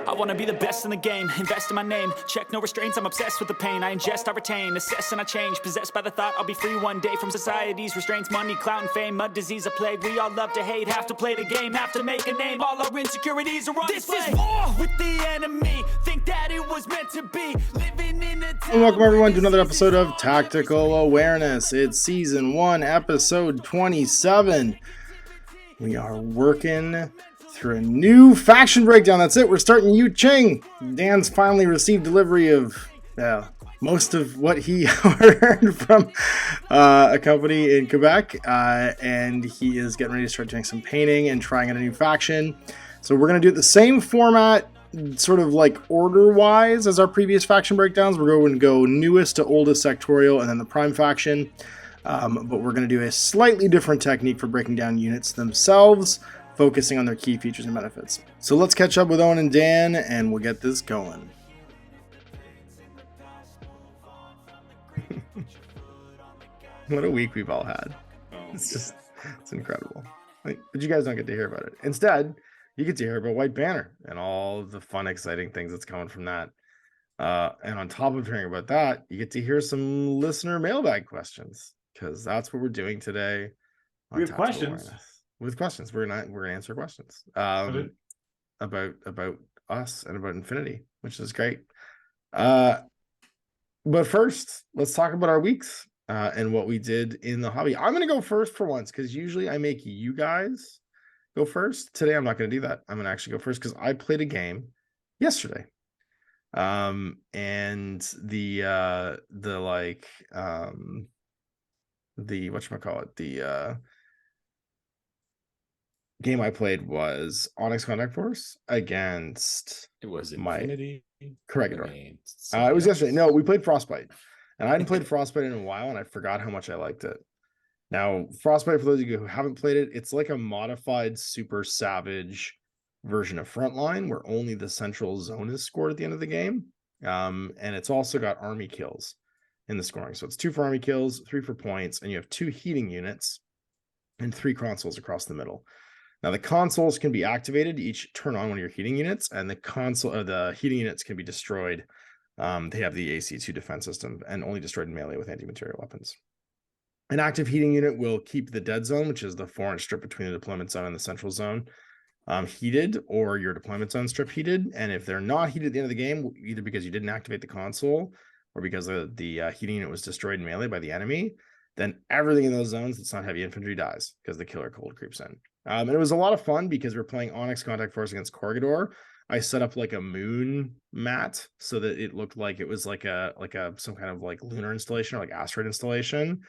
I wanna be the best in the game, invest in my name. Check no restraints, I'm obsessed with the pain. I ingest, I retain, assess and I change. Possessed by the thought I'll be free one day from society's restraints. Money, clout and fame, mud, disease, a plague. We all love to hate, have to play the game, have to make a name. All our insecurities are on display. This is war with the enemy. Think that it was meant to be. Living in a And welcome everyone to another episode of Tactical Awareness. It's season 1, episode 27. We are working through a new faction breakdown. That's it. We're starting Yu Jing. Dan's finally received delivery of most of what he ordered from a company in Quebec, and he is getting ready to start doing some painting and trying out a new faction. So we're going to do it the same format, sort of like order-wise as our previous faction breakdowns. We're going to go newest to oldest sectorial and then the prime faction. But we're going to do a slightly different technique for breaking down units themselves, focusing on their key features and benefits. So let's catch up with Owen and Dan, and we'll get this going. What a week we've all had. It's incredible. But you guys don't get to hear about it. Instead, you get to hear about White Banner and all the fun, exciting things that's coming from that. And on top of hearing about that, you get to hear some listener mailbag questions, because that's what we're doing today. We have questions. With questions, we're gonna answer questions about us and about Infinity, which is great. But first, let's talk about our weeks and what we did in the hobby. I'm gonna go first for once, because usually I make you guys go first. Today I'm not gonna do that. I'm gonna actually go first because I played a game yesterday. And the game I played was Onyx Contact Force against Infinity. Corregidor. It was yesterday. No, we played Frostbite, and I hadn't played Frostbite in a while, and I forgot how much I liked it. Now, Frostbite, for those of you who haven't played it, it's like a modified super savage version of Frontline, where only the central zone is scored at the end of the game. And it's also got army kills in the scoring. So it's 2 for army kills, 3 for points, and you have 2 heating units and 3 consoles across the middle. Now, the consoles can be activated each turn on one of your heating units, and the heating units can be destroyed. They have the AC2 defense system and only destroyed in melee with anti-material weapons. An active heating unit will keep the dead zone, which is the 4-inch strip between the deployment zone and the central zone, heated, or your deployment zone strip heated. And if they're not heated at the end of the game, either because you didn't activate the console or because the heating unit was destroyed in melee by the enemy, then everything in those zones that's not heavy infantry dies, because the killer cold creeps in. And it was a lot of fun because we're playing Onyx Contact Force against Corregidor. I set up like a moon mat so that it looked like it was like some kind of like lunar installation or like asteroid installation.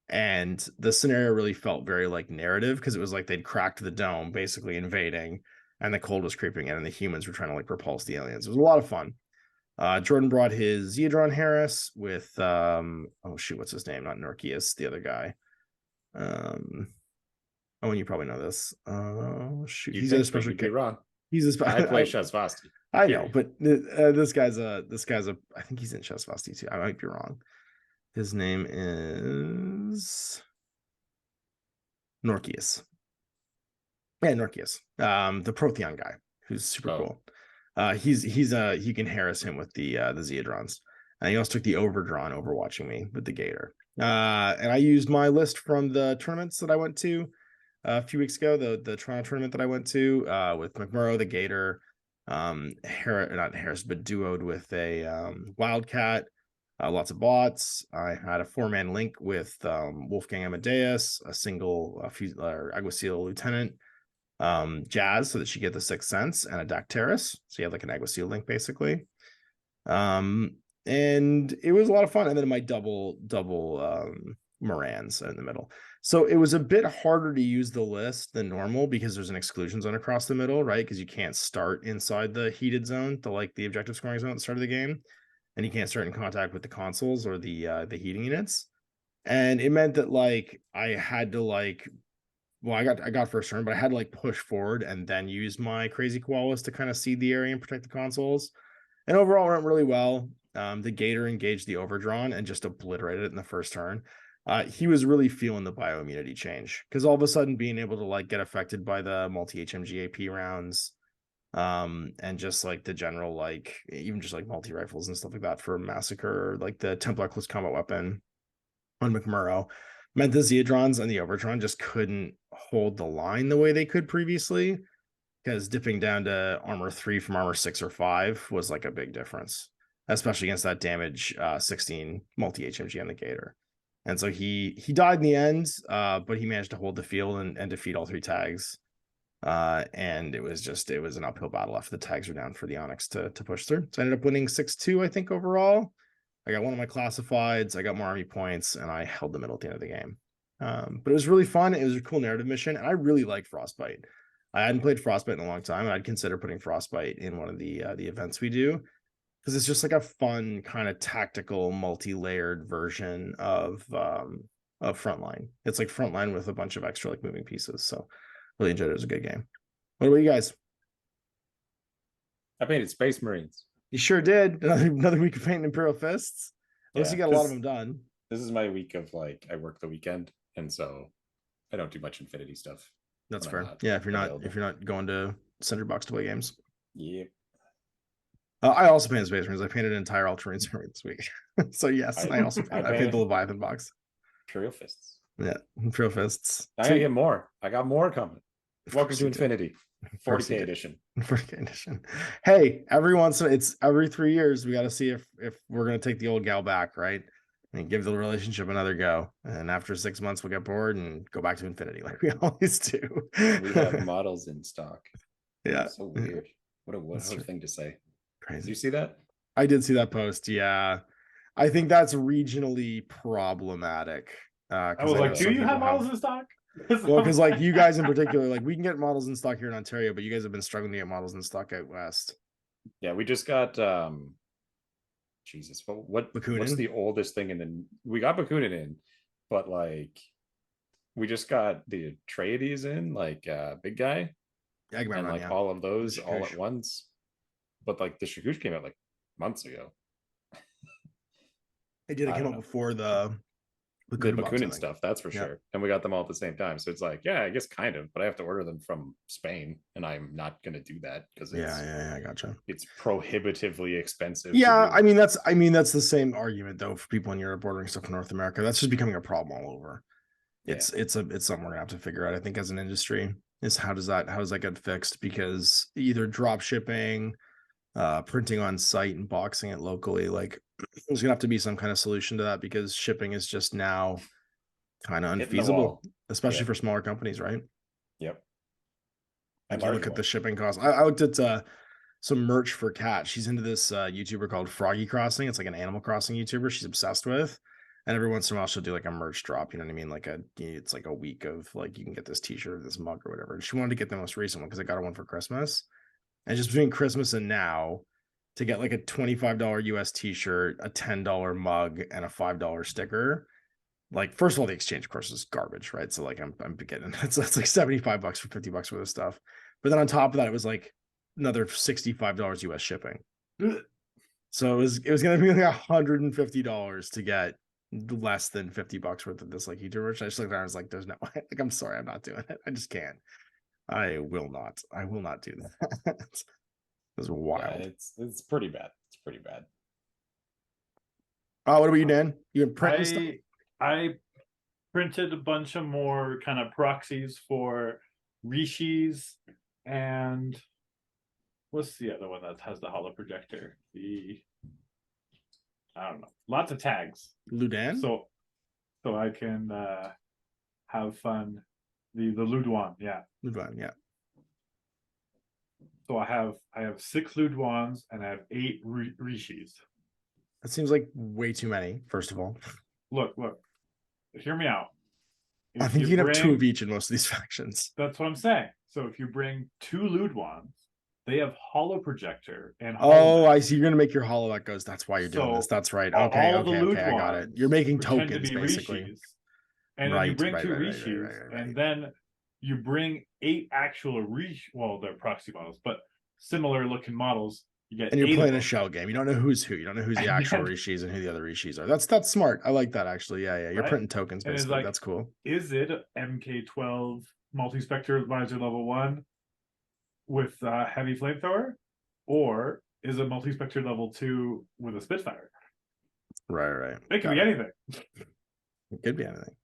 And the scenario really felt very like narrative, because it was like they'd cracked the dome, basically invading, and the cold was creeping in, and the humans were trying to like repulse the aliens. It was a lot of fun. Jordan brought his Zeodron Harris with what's his name? Not Norkius, the other guy. And you probably know this. He's a special kid. Wrong. He's a special. I play Shazvasti. I know, but this guy's a. I think he's in Shazvasti too. I might be wrong. His name is Norkius. Yeah, Norkius. The Protheon guy, who's super cool. You can harass him with the Zeodrons. And he also took the Overdrawn overwatching me with the Gator. And I used my list from the tournaments that I went to a few weeks ago, the Toronto tournament that I went to, with McMurrow, the Gator, not Harris, but duoed with a Wildcat. Lots of bots. I had a 4-man link with Wolfgang Amadeus, a single Aguasil Lieutenant, Jazz, so that she get the Sixth Sense, and a Dacteris. So you have like an Aguasil link, basically. And it was a lot of fun. And then my double Morans in the middle. So it was a bit harder to use the list than normal, because there's an exclusion zone across the middle, right? Because you can't start inside the heated zone, the objective scoring zone at the start of the game. And you can't start in contact with the consoles or the heating units. And it meant that like I had to I got first turn, but I had to push forward and then use my crazy koalas to kind of seed the area and protect the consoles. And overall it went really well. The Gator engaged the Overdrawn and just obliterated it in the first turn. He was really feeling the bioimmunity change, because all of a sudden being able to get affected by the multi-HMG AP rounds And just like the general, like even just like multi-rifles and stuff like that for Massacre, like the Templar Close Combat Weapon on McMurrow, meant the Zeodrons and the Overtron just couldn't hold the line the way they could previously, because dipping down to armor 3 from armor 6 or 5 was like a big difference, especially against that damage 16 multi-HMG on the Gator. And so he died in the end, but he managed to hold the field and defeat all 3 tags. And it was an uphill battle after the tags were down for the Onyx to push through. So I ended up winning 6-2, I think, overall. I got one of my classifieds, I got more army points, and I held the middle at the end of the game. But it was really fun. It was a cool narrative mission, and I really like Frostbite. I hadn't played Frostbite in a long time, and I'd consider putting Frostbite in one of the events we do, because it's just like a fun kind of tactical, multi-layered version of Frontline. It's like Frontline with a bunch of extra like moving pieces. So really enjoyed it. It was a good game. What about you guys? I painted Space Marines. You sure did. Another week of painting Imperial Fists. At least you got a lot of them done. This is my week of like I work the weekend, and so I don't do much Infinity stuff. That's fair. Yeah, if you're not going to Cinder Box to play games. Yep. I also painted Space Marines. I painted an entire Ultramarines army this week. So yes, I painted the Leviathan box. Imperial Fists. Yeah, Imperial Fists. I gotta get more. I got more coming. Welcome to Infinity. 40K edition. 40K edition. Hey, it's every 3 years we got to see if we're gonna take the old gal back, right? And give the relationship another go. And after 6 months, we'll get bored and go back to Infinity like we always do. We have models in stock. Yeah. That's so weird. What a thing to say. Crazy. Did you see that? I did see that post. Yeah. I think that's regionally problematic. I was like, do you have models in stock? Well, because like you guys in particular, like we can get models in stock here in Ontario, but you guys have been struggling to get models in stock out west. Yeah, we just got Jesus, what's the oldest thing we got Bakunin in, but like we just got the Atreides in, like big guy, and like all of those all at once. But like the Shakush came out like months ago. It came out before the Bakunin stuff, that's for sure. And we got them all at the same time. So it's like, yeah, I guess kind of, but I have to order them from Spain, and I'm not gonna do that because I gotcha. It's prohibitively expensive. Yeah, I mean that's the same argument though for people in Europe ordering stuff from North America. That's just becoming a problem all over. It's something we're gonna have to figure out, I think, as an industry, is how does that get fixed? Because either drop shipping, printing on site and boxing it locally, like there's gonna have to be some kind of solution to that, because shipping is just now kind of unfeasible, especially for smaller companies, right? Yep. Like you look at the shipping costs. I looked at some merch for Kat. She's into this YouTuber called Froggy Crossing. It's like an Animal Crossing YouTuber she's obsessed with. And every once in a while she'll do like a merch drop, you know what I mean? Like it's like a week of like, you can get this t-shirt or this mug or whatever. And she wanted to get the most recent one because I got her one for Christmas. And just between Christmas and now, to get like a $25 US t-shirt, a $10 mug, and a $5 sticker, like first of all, the exchange course is garbage, right? So like I'm getting that's like $75 for $50 worth of stuff. But then on top of that, it was like another $65 US shipping. So it was gonna be like $150 to get less than $50 worth of this like YouTuber. I just looked at her and was like, there's no way. Like, I'm sorry, I'm not doing it. I just can't. I will not do that. It's wild. Yeah, it's pretty bad. It's pretty bad. What about you, Dan? You print stuff? I printed a bunch of more kind of proxies for Rishis, and what's the other one that has the holo projector? I don't know. Lots of tags. Ludan? So I can have fun. The Ludwan, yeah. Ludwan, yeah. So I have 6 Ludwans and I have 8 Rishis. That seems like way too many, first of all. Look. Hear me out. I think you'd have 2 of each in most of these factions. That's what I'm saying. So if you bring 2 Ludwans, they have holo projector and I see. You're gonna make your holo echoes. That's why you're doing this. That's right. Okay, I got it. You're making tokens basically. Rishis, and then you bring 2 Rishis, and then you bring 8 actual well, they're proxy models, but similar looking models. You get, and you're playing a shell game. You don't know who's who. You don't know who's the actual Rishis and who the other Rishis are. That's smart. I like that actually. Yeah. You're printing tokens basically. Like, that's cool. Is it MK12 multi-spectre advisor level 1? with heavy flamethrower, or is it multi-spectre level 2 with a Spitfire? Right. It can be anything. It could be anything.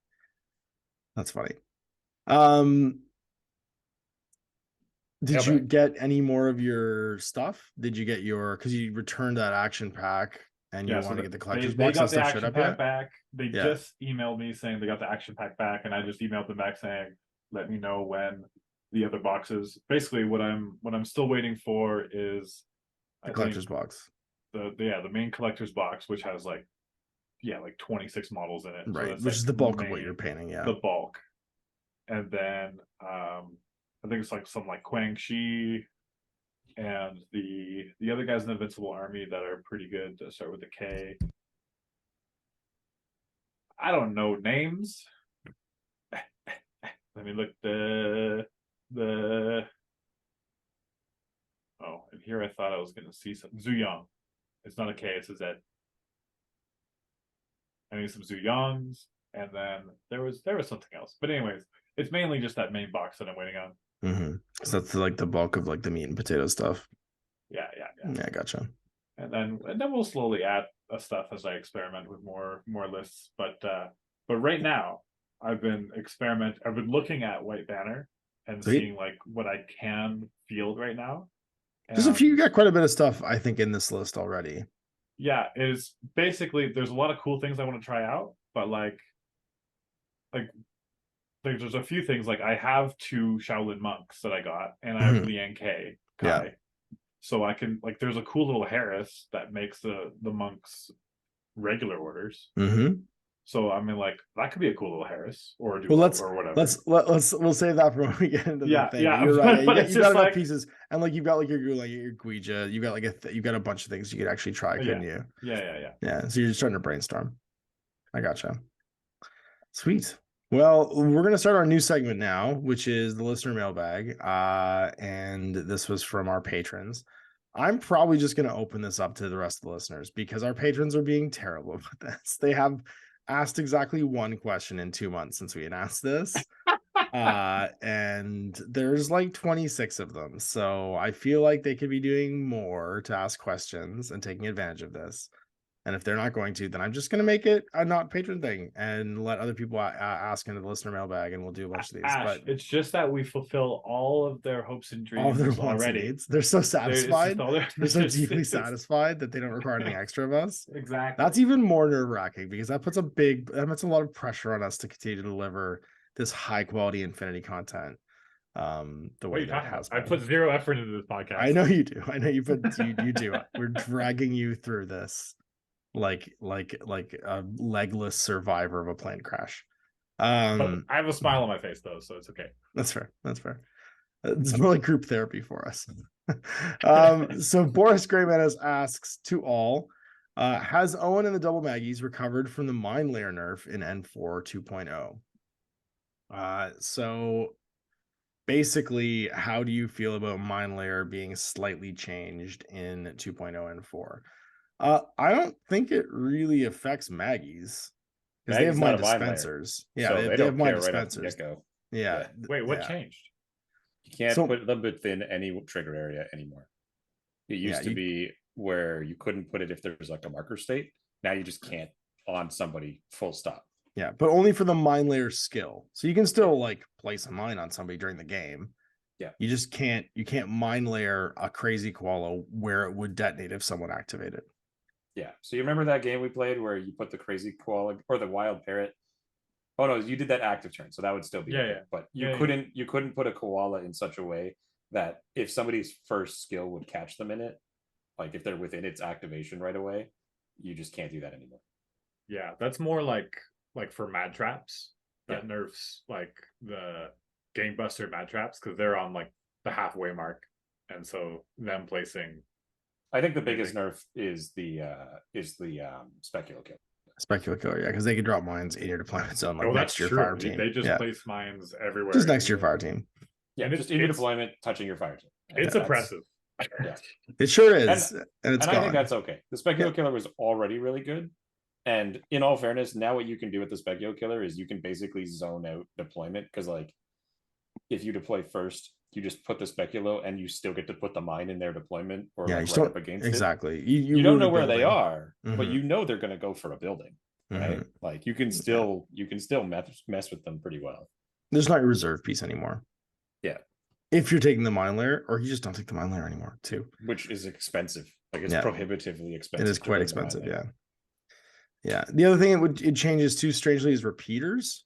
That's funny. Did you get any more of your stuff? Did you get your, because you returned that action pack and you want to get the collector's box? They got the stuff action pack back. They Yeah. just emailed me saying they got the action pack back, and I just emailed them back saying, let me know when the other boxes. Basically, what I'm still waiting for is the collector's box. The main collector's box, which has like 26 models in it. Right, so which is the bulk of what you're painting, the bulk. And then I think it's like some like Quang Shi and the other guys in the Invincible Army that are pretty good that start with a K. I don't know names. Let me look the oh, and here I thought I was gonna see some Zuyang. It's not a K, it's a Z. I need some Zuyongs, and then there was something else. But anyways, it's mainly just that main box that I'm waiting on. So that's like the bulk of like the meat and potato stuff. Yeah, Gotcha. And then we'll slowly add stuff as I experiment with more lists. But right now I've been looking at White Banner and seeing like what I can field right now. There's a few, you got quite a bit of stuff I think in this list already. Yeah, it is basically there's a lot of cool things I want to try out, but like there's a few things like I have 2 Shaolin monks that I got, and I have the NK Kai. Yeah. So I can like there's a cool little Harris that makes the monks regular orders. So I mean, like that could be a cool little Harris or a duo or whatever. We'll save that for when we get into the thing. Yeah, you're right. You got enough like, pieces, and like you've got like your Guija, you got like you got a bunch of things you could actually try, couldn't you? Yeah. So you're just starting to brainstorm. I gotcha. Sweet. Well, we're gonna start our new segment now, which is the listener mailbag. And this was from our patrons. I'm probably just gonna open this up to the rest of the listeners because our patrons are being terrible about this. They have asked exactly one question in 2 months since we announced this. And there's like 26 of them. So I feel like they could be doing more to ask questions and taking advantage of this. And if they're not going to, then I'm just going to make it a not patron thing and let other people ask into the listener mailbag, and we'll do a bunch of these. But it's just that we fulfill all of their hopes and dreams, all of their wants already. And needs. They're so satisfied. They're so deeply satisfied that they don't require anything extra of us. Exactly. That's even more nerve-wracking because that puts a lot of pressure on us to continue to deliver this high quality Infinity content. The way that has been. I put 0 effort into this podcast. I know you do. I know you do. We're dragging you through this like a legless survivor of a plane crash. I have a smile on my face though, so it's okay. That's fair. It's more like group therapy for us. So Boris Graymanis asks to all, has Owen and the Double Maggies recovered from the Mine Layer nerf in N4 2.0? So basically, how do you feel about Mine Layer being slightly changed in 2.0 and 4? I don't think it really affects Maggies because they have mine dispensers. Yeah, so they have mine dispensers. Yeah. Wait, what changed? You can't put them within any trigger area anymore. It used to be where you couldn't put it if there was like a marker state. Now you just can't on somebody, full stop. Yeah, but only for the Mine Layer skill. So you can still like place a mine on somebody during the game. Yeah. You just can't Mine Layer a crazy koala where it would detonate if someone activated. Yeah. So you remember that game we played where you put the crazy koala or the wild parrot? Oh no, you did that active turn, so that would still be okay. But you couldn't put a koala in such a way that if somebody's first skill would catch them in it, like if they're within its activation right away, you just can't do that anymore. Yeah, that's more like for mad traps. That nerfs like the game buster mad traps because they're on like the halfway mark, and so them placing. I think the biggest nerf is the Specular Killer. Specular Killer, yeah, because they can drop mines in your deployment zone like next to your fire team. They just place mines everywhere. Just next to your fire team. Yeah, and just in your deployment, touching your fire team. It's oppressive. Yeah. It sure is. And I think that's okay. The Specular Killer was already really good. And in all fairness, now what you can do with the Specular Killer is you can basically zone out deployment because like if you deploy first, you just put the speculo and you still get to put the mine in their deployment or Yeah, like you right don't up against exactly. it. You don't root know a where they building. are, but you know they're going to go for a building, right? Like you can still mess with them pretty well. There's not your reserve piece anymore. Yeah. If you're taking the mine layer, or you just don't take the mine layer anymore, too. Which is expensive. Like it's prohibitively expensive. It is quite expensive, yeah. Yeah. The other thing it changes too, strangely, is repeaters.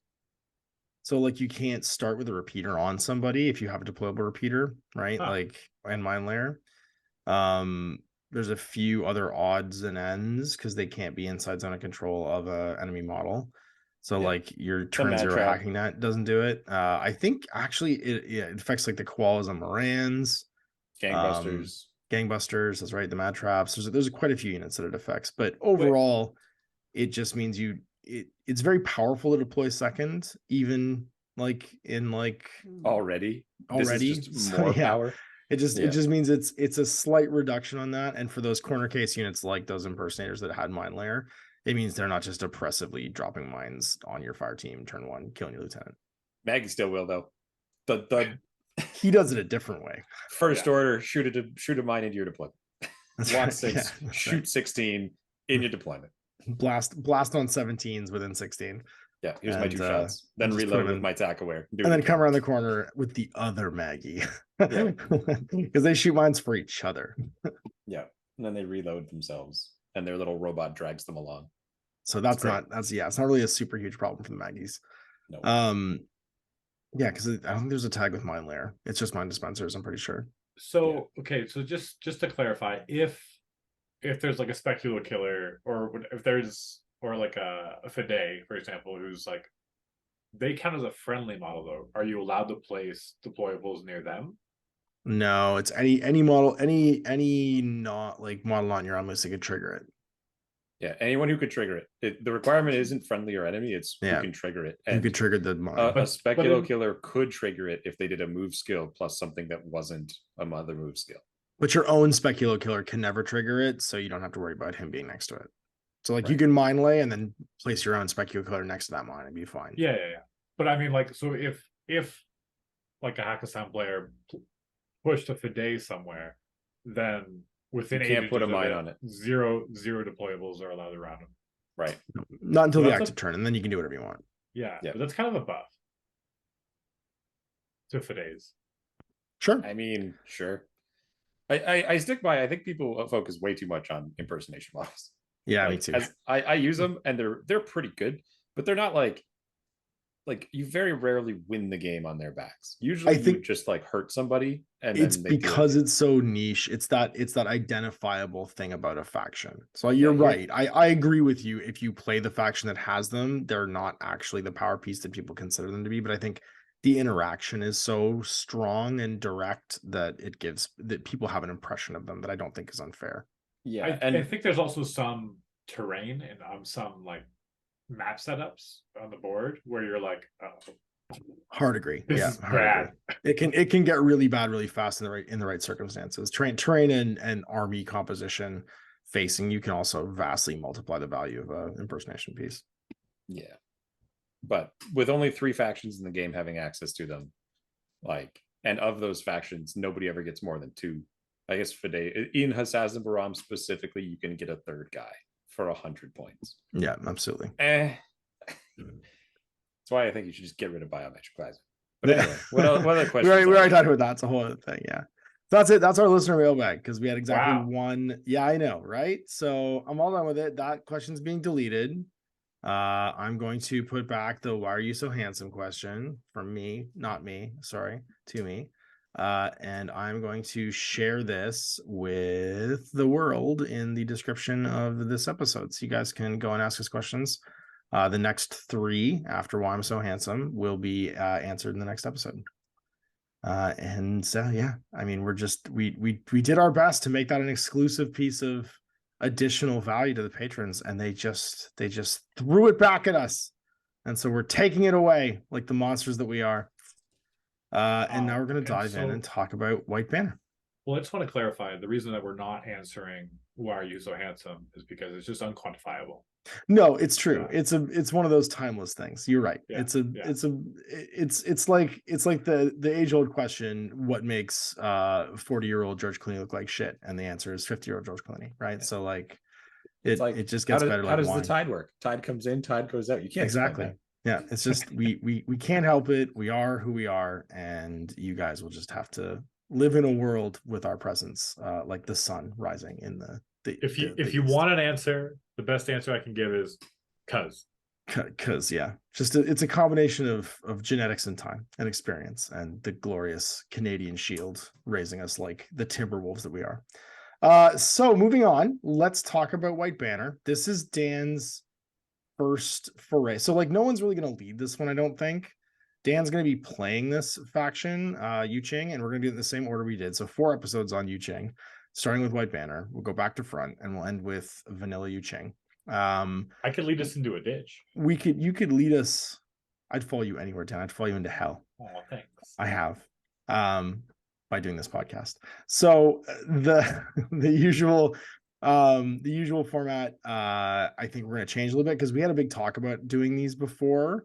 So like you can't start with a repeater on somebody if you have a deployable repeater, right? Like and mine layer. There's a few other odds and ends because they can't be inside zone of control of a enemy model. So like your turn 0 hacking net doesn't do it. I think actually it affects like the koalas and morans. Gangbusters, that's right. The mad traps. There's quite a few units that it affects, but overall, it just means it's very powerful to deploy second, even like in like already. This is just more power. It just means it's a slight reduction on that. And for those corner case units like those impersonators that had mine layer, it means they're not just oppressively dropping mines on your fire team turn 1, killing your lieutenant. Maggie still will though. The he does it a different way. First order, shoot a mine into your deployment. Watch 6, shoot 16 in your deployment. Blast on 17s within 16. Yeah, here's my 2 shots. Then reload with my tack aware. And then come around the corner with the other Maggie. Because they shoot mines for each other. Yeah. And then they reload themselves and their little robot drags them along. So it's not really a super huge problem for the Maggies. No. Yeah, because I don't think there's a tag with mine layer. It's just mine dispensers, I'm pretty sure. So okay, so just to clarify, if there's like a specular killer, or if there's like a Fide, for example, who's like, they count as a friendly model though. Are you allowed to place deployables near them? No, it's any model, any not like model on your arm list that could trigger it. Yeah, anyone who could trigger it. The requirement isn't friendly or enemy, it's who can trigger it. And who could trigger the mine. A speculo killer could trigger it if they did a move skill plus something that wasn't a other move skill. But your own speculo killer can never trigger it, so you don't have to worry about him being next to it. So like you can mine lay and then place your own speculo killer next to that mine and be fine. Yeah. But I mean, like, so if like a Hakkasan player pushed a Fide somewhere, then within you can't put a mine on it. Zero deployables are allowed around him. Right. Not until the active turn, and then you can do whatever you want. Yeah. But that's kind of a buff to Fides. Sure. I mean, sure. I stick by. I think people focus way too much on impersonation models. Yeah, me too. I use them and they're pretty good, but they're not like you very rarely win the game on their backs. Usually, I think you just like hurt somebody, and it's because it's so niche. It's that identifiable thing about a faction. So you're right. I agree with you. If you play the faction that has them, they're not actually the power piece that people consider them to be. But I think the interaction is so strong and direct that people have an impression of them that I don't think is unfair. Yeah, I think there's also some terrain and some like map setups on the board where you're like, hard agree. Agree. It can get really bad really fast in the right circumstances. Terrain and army composition facing you can also vastly multiply the value of an impersonation piece. Yeah. But with only 3 factions in the game having access to them, and of those factions, nobody ever gets more than 2. I guess Fide in Hassaz and Baram specifically, you can get a 3rd guy for 100 points. Yeah, absolutely. That's why I think you should just get rid of biometric plasma. But anyway, what other questions? we already talked about that. It's a whole other thing. Yeah. That's it. That's our listener mailbag because we had exactly one. Yeah, I know, right? So I'm all done with it. That question's being deleted. I'm going to put back the "Why are you so handsome?" question from me, not me. Sorry, to me. And I'm going to share this with the world in the description of this episode. So you guys can go and ask us questions. The next 3 after "Why I'm So Handsome" will be answered in the next episode. And so, yeah, I mean, we did our best to make that an exclusive piece of additional value to the patrons, and they just threw it back at us. And so we're taking it away like the monsters that we are. And now we're going to dive in and talk about White Banner. Well, I just want to clarify the reason that we're not answering "Why are you so handsome?" is because it's just unquantifiable. No, it's true. Yeah. It's one of those timeless things. You're right. Yeah. It's like the age old question: what makes 40-year-old George Clooney look like shit? And the answer is 50-year-old George Clooney, right? So like it just gets better. How does the tide work? Tide comes in, tide goes out. You can't exactly. Yeah, it's just we can't help it. We are who we are, and you guys will just have to live in a world with our presence, like the sun rising in the. If you want an answer, the best answer I can give is because yeah, just it's a combination of genetics and time and experience and the glorious Canadian Shield raising us like the Timberwolves that we are. So moving on, let's talk about White Banner. This is Dan's first foray, so like no one's really going to lead this one, I don't think. Dan's going to be playing this faction, Yu Jing, and we're going to do it in the same order we did. So 4 episodes on Yu Jing, starting with White Banner. We'll go back to front, and we'll end with vanilla Yu Jing. I could lead us into a ditch. You could lead us. I'd follow you anywhere, Dan. I'd follow you into hell. Oh, thanks. I have, by doing this podcast. So the usual format, I think we're going to change a little bit because we had a big talk about doing these before.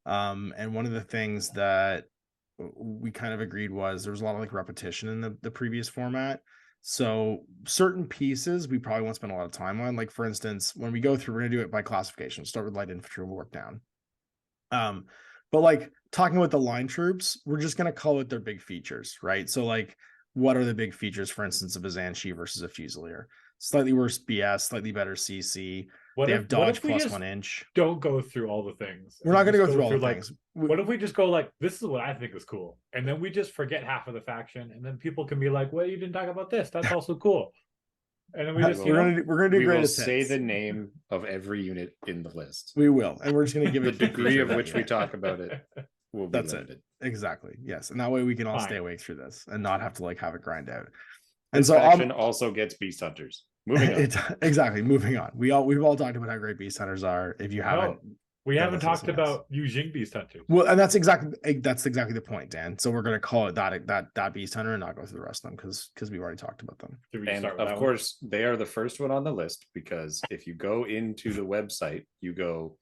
And one of the things that we kind of agreed was there was a lot of like repetition in the previous format. So certain pieces we probably won't spend a lot of time on. Like for instance, when we go through, we're gonna do it by classification. Start with light infantry, we'll work down. But like talking about the line troops, we're just gonna call it their big features, right? So like, what are the big features, for instance, of a Banshee versus a Fusilier? Slightly worse BS, slightly better CC. They have dodge plus 1 inch. Don't go through all the things. We're not going to go through all the things. What if we just go like, this is what I think is cool, and then we just forget half of the faction, and then people can be like, well, you didn't talk about this. That's also cool. And then we just we're gonna do great. Say the name of every unit in the list. We will, and we're just gonna give the it degree of which we talk about it. Will be That's limited. It. Exactly. Yes, and that way we can all stay awake through this and not have to like have it grind out. And this so faction also gets beast hunters. Moving on. Exactly. Moving on. We've all talked about how great beast hunters are. If you haven't, we haven't talked about Yu Jing beast hunters. Well, and that's exactly the point, Dan. So we're going to call it that beast hunter and not go through the rest of them because we've already talked about them. And of course, they are the first one on the list because if you go into the website, you go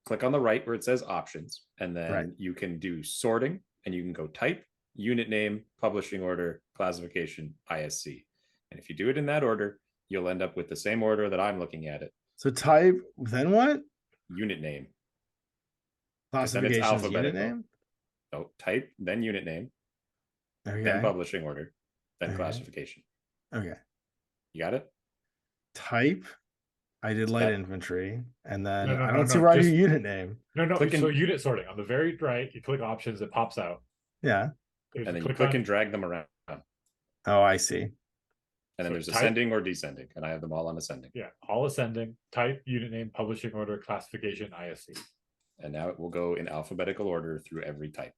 click on the right where it says options, and then you can do sorting, and you can go type, unit name, publishing order, classification, ISC, and if you do it in that order, you'll end up with the same order that I'm looking at it. So type, then what? Unit name. Classification, alphabetical. Unit name? So type, then unit name, then publishing order, then classification. Okay. You got it? Type. I did light infantry, and then I don't see where I do unit name. So unit sorting. On the very right, you click options, it pops out. Yeah. And then you click and drag them around. Oh, I see. And then there's ascending or descending, and I have them all on ascending. Yeah, all ascending. Type, unit name, publishing order, classification, ISC. And now it will go in alphabetical order through every type.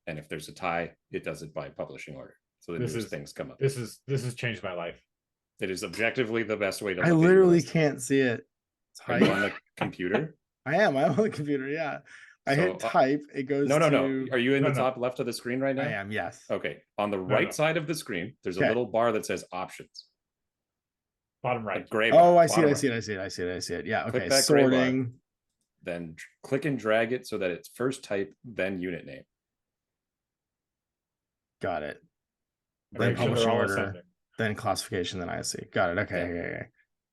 And if there's a tie, it does it by publishing order. So that things come up. This has changed my life. It is objectively the best way to. I literally can't see it. Are you on the computer? I'm on the computer. Yeah. I hit type. It goes. No. Are you in the top left of the screen right now? I am. Yes. Okay. On the right side of the screen, there's a little bar that says options. Bottom right. Gray bar. Oh, I see it. Yeah. Okay. Sorting. Then click and drag it so that it's first type, then unit name. Got it. Then publishing order, then classification, then ISC. Got it. Okay.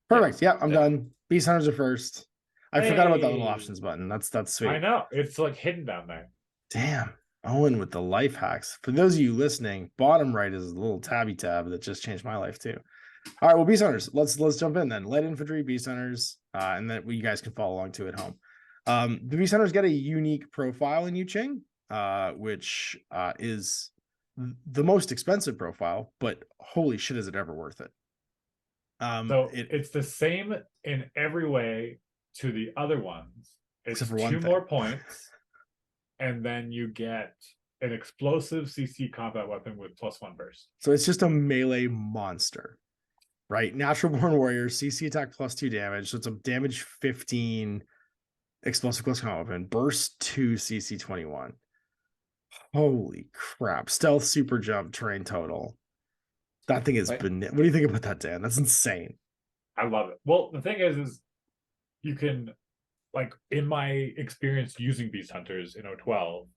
Perfect. Yeah, I'm done. Beast hunters are first. I forgot about that little options button. That's sweet. I know. It's like hidden down there. Damn. Owen with the life hacks. For those of you listening, bottom right is a little tabby tab that just changed my life too. All right, well, beast hunters. Let's jump in then. Light infantry, beast hunters, and then you guys can follow along too at home. The beast hunters get a unique profile in Yu Jing, which is the most expensive profile, but holy shit, is it ever worth it? So it's the same in every way to the other ones. It's except for 2 more points, and then you get an explosive CC combat weapon with +1 burst. So it's just a melee monster, right? Natural born warrior, CC attack +2 damage. So it's a damage 15 explosive close combat weapon, burst 2 CC 21. Holy crap. Stealth, super jump, terrain total. That thing is what do you think about that, Dan? That's insane. I love it. Well, the thing is you can, like, in my experience using Beast Hunters in 012,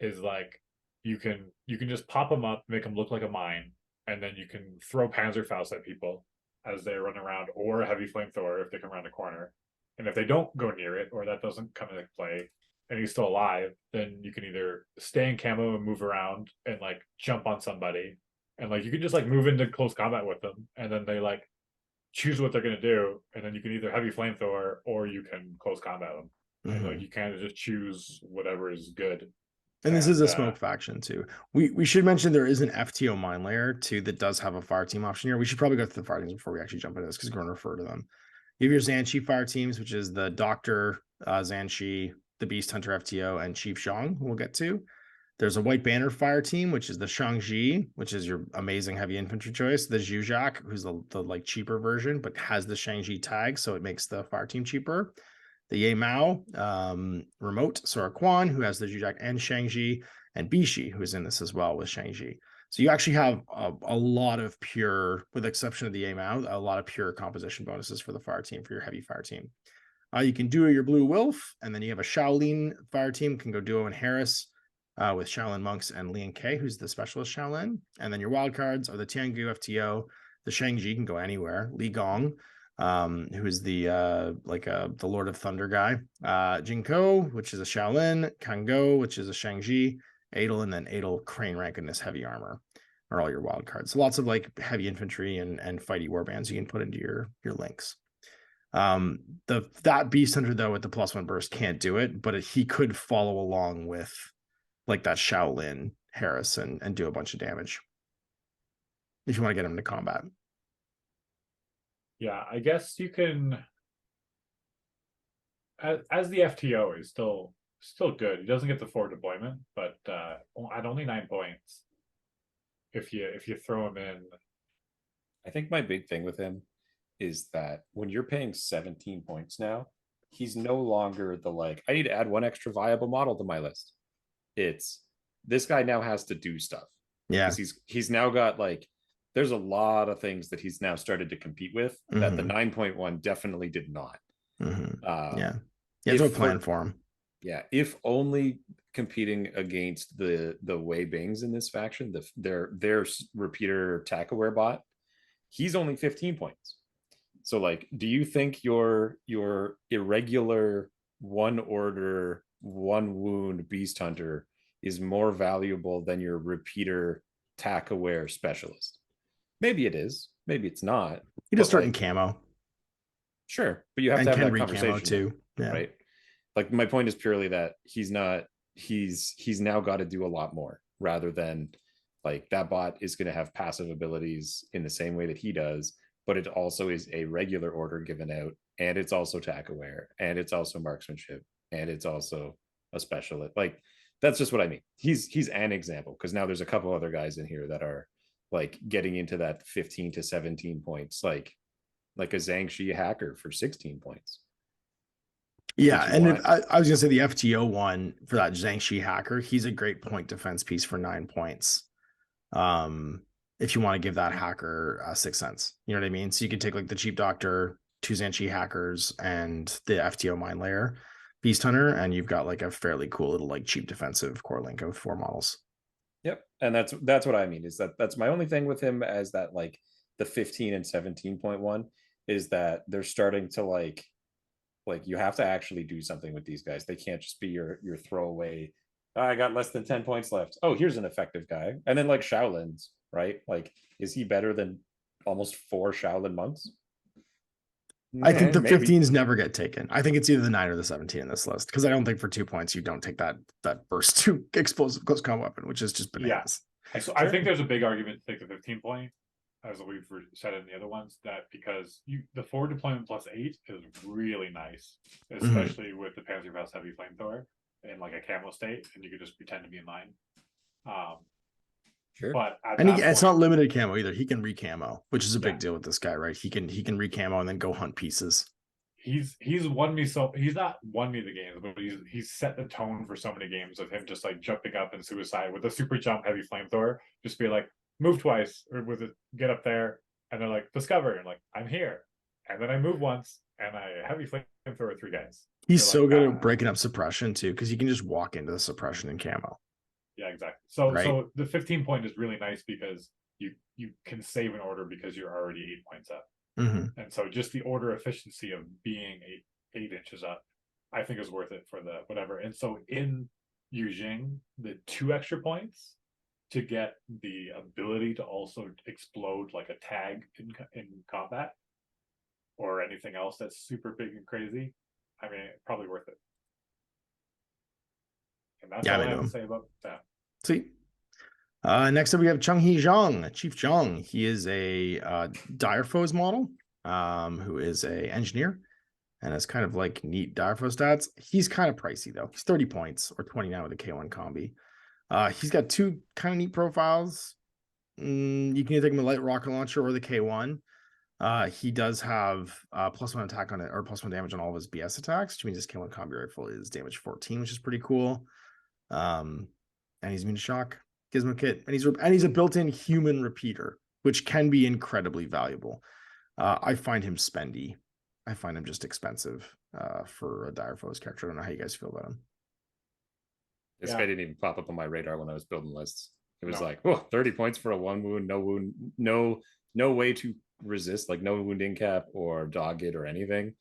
is like you can just pop them up, make them look like a mine, and then you can throw Panzerfaust at people as they run around, or a heavy flamethrower if they come around a corner. And if they don't go near it, or that doesn't come into play, and he's still alive, then you can either stay in camo and move around and like jump on somebody, and like you can just like move into close combat with them, and then they like choose what they're gonna do, and then you can either heavy flamethrower or you can close combat them. And like you kind of just choose whatever is good. And this is a smoke faction too. We should mention there is an FTO mine layer too that does have a fire team option here. We should probably go through the fire teams before we actually jump into this because we're going to refer to them. You have your Zhanshi fire teams, which is the Doctor Zhanshi, the Beast Hunter FTO, and Chief Zhang, who we'll get to. There's a White Banner fire team, which is the Shangji, which is your amazing heavy infantry choice. The Zhuzhak, who's the like cheaper version, but has the Shangji tag, so it makes the fire team cheaper. The Ye Mao remote, Sora Quan, who has the Zhuzhak and Shangji, and Bishi, who is in this as well with Shangji. So you actually have a lot of pure, with the exception of the Ye Mao, a lot of pure composition bonuses for the fire team, for your heavy fire team. You can duo your Blue Wolf, and then you have a Shaolin fire team, can go duo and Harris with Shaolin Monks and Lian Ke, who's the specialist Shaolin. And then your wild cards are the Tiangu FTO, the Shangji can go anywhere, Li Gong, who is the the Lord of Thunder guy, Jinko, which is a Shaolin, Kango, which is a Shangji, Adel, and then Adel Crane rank in this heavy armor are all your wild cards. So lots of like heavy infantry and fighty warbands you can put into your links. That Beast Hunter though with the +1 burst can't do it, but he could follow along with like that Shaolin Harris and do a bunch of damage if you want to get him to combat. Yeah, I guess you can, as the FTO is still good. He doesn't get the forward deployment, but at only 9 points, if you throw him in. I think my big thing with him is that when you're paying 17 points now, he's no longer the like, I need to add one extra viable model to my list. It's this guy now has to do stuff. Yeah, because he's now got like, there's a lot of things that he's now started to compete with that the 9.1 definitely did not. Yeah, there's no plan for him. Yeah, if only competing against the Wei Bings in this faction, their repeater tack-aware bot, he's only 15 points. So like, do you think your irregular 1 order 1 wound Beast Hunter is more valuable than your repeater tack-aware specialist? Maybe it is. Maybe it's not. You just start in camo. Sure, but you have to have that conversation too. Yeah. Right. Like my point is purely that he's now got to do a lot more rather than like that bot is going to have passive abilities in the same way that he does, but it also is a regular order given out, and it's also tack aware, and it's also marksmanship, and it's also a specialist. Like that's just what I mean. He's an example, because now there's a couple other guys in here that are like getting into that 15 to 17 points, like a Zhangshi hacker for 16 points. Yeah, and I was gonna say the FTO one for that Zhangshi hacker, he's a great point defense piece for 9 points. If you want to give that hacker 6 cents, you know what I mean? So you could take like the cheap doctor, 2 Zhangshi hackers, and the FTO mine layer Beast Hunter, and you've got like a fairly cool little like cheap defensive core link of 4 models. Yep, and that's what I mean, is that's my only thing with him, as that like the 15 and 17.1 is that they're starting to like you have to actually do something with these guys. They can't just be your throwaway, I got less than 10 points left, oh here's an effective guy. And then like Shaolin's, right? Like, is he better than almost 4 Shaolin monks? I think the 15s never get taken. I think it's either the 9 or the 17 in this list, because I don't think for 2 points you don't take that burst to explosive close combat weapon, which is just bananas. Yeah. So I think there's a big argument to take the 15 point, as we've said in the other ones, that because the forward deployment +8 is really nice, especially with the Panzerfaust heavy flamethrower in like a camo state, and you could just pretend to be in mine. Sure. But it's not limited camo either. He can re-camo, which is a big deal with this guy, right? He can re-camo and then go hunt pieces. He's won me he's not won me the games, but he's set the tone for so many games of him just like jumping up and suicide with a super jump heavy flamethrower. Just be like, move twice, or with it, get up there, and they're like, discover, and like, I'm here. And then I move once, and I heavy flamethrower 3 guys. He's so good at breaking up suppression too, because you can just walk into the suppression in camo. Yeah, exactly. So right? so the 15 point is really nice because you can save an order because you're already 8 points up. And so just the order efficiency of being 8 inches up, I think is worth it for the whatever. And so in Yu Jing, the 2 extra points to get the ability to also explode like a tag in combat or anything else that's super big and crazy, I mean, probably worth it. And that's all I have to say about that. See. Next up, we have Chung-Hee Zhang, Chief Zhang. He is a Dire Foes model, who is a engineer and has kind of like neat Dire Foes stats. He's kind of pricey though. He's 30 points or 29 with a K1 combi. He's got 2 kind of neat profiles. You can either take him a light rocket launcher or the K1. He does have +1 attack on it, or +1 damage on all of his BS attacks, which means his K1 combi rifle is damage 14, which is pretty cool. And he's immune to shock. Gizmo kit, and he's a built-in human repeater, which can be incredibly valuable. I find him spendy. I find him just expensive for a Dire Foes character. I don't know how you guys feel about him. This guy didn't even pop up on my radar when I was building lists. It was like, oh, 30 points for a 1 wound, no way to resist, like no wounding cap or dog it or anything.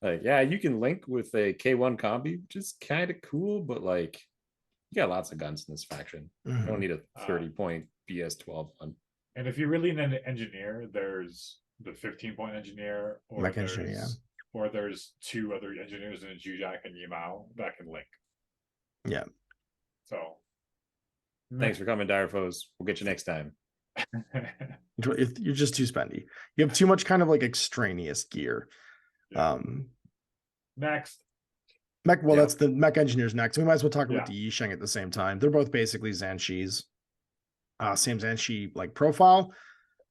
Like, yeah, you can link with a K1 combi, which is kind of cool, but like, you got lots of guns in this faction. You don't need a 30-point BS12 one. And if you really need an engineer, there's the 15-point engineer, or there's 2 other engineers in Jujak and Yimao that can link. Yeah. So thanks for coming, Dire Foes. We'll get you next time. You're just too spendy. You have too much kind of like extraneous gear. Yeah. Next. Mech, well, that's the mech engineers next. We might as well talk about the Yisheng at the same time. They're both basically Zanshis. Same Zanshi like profile,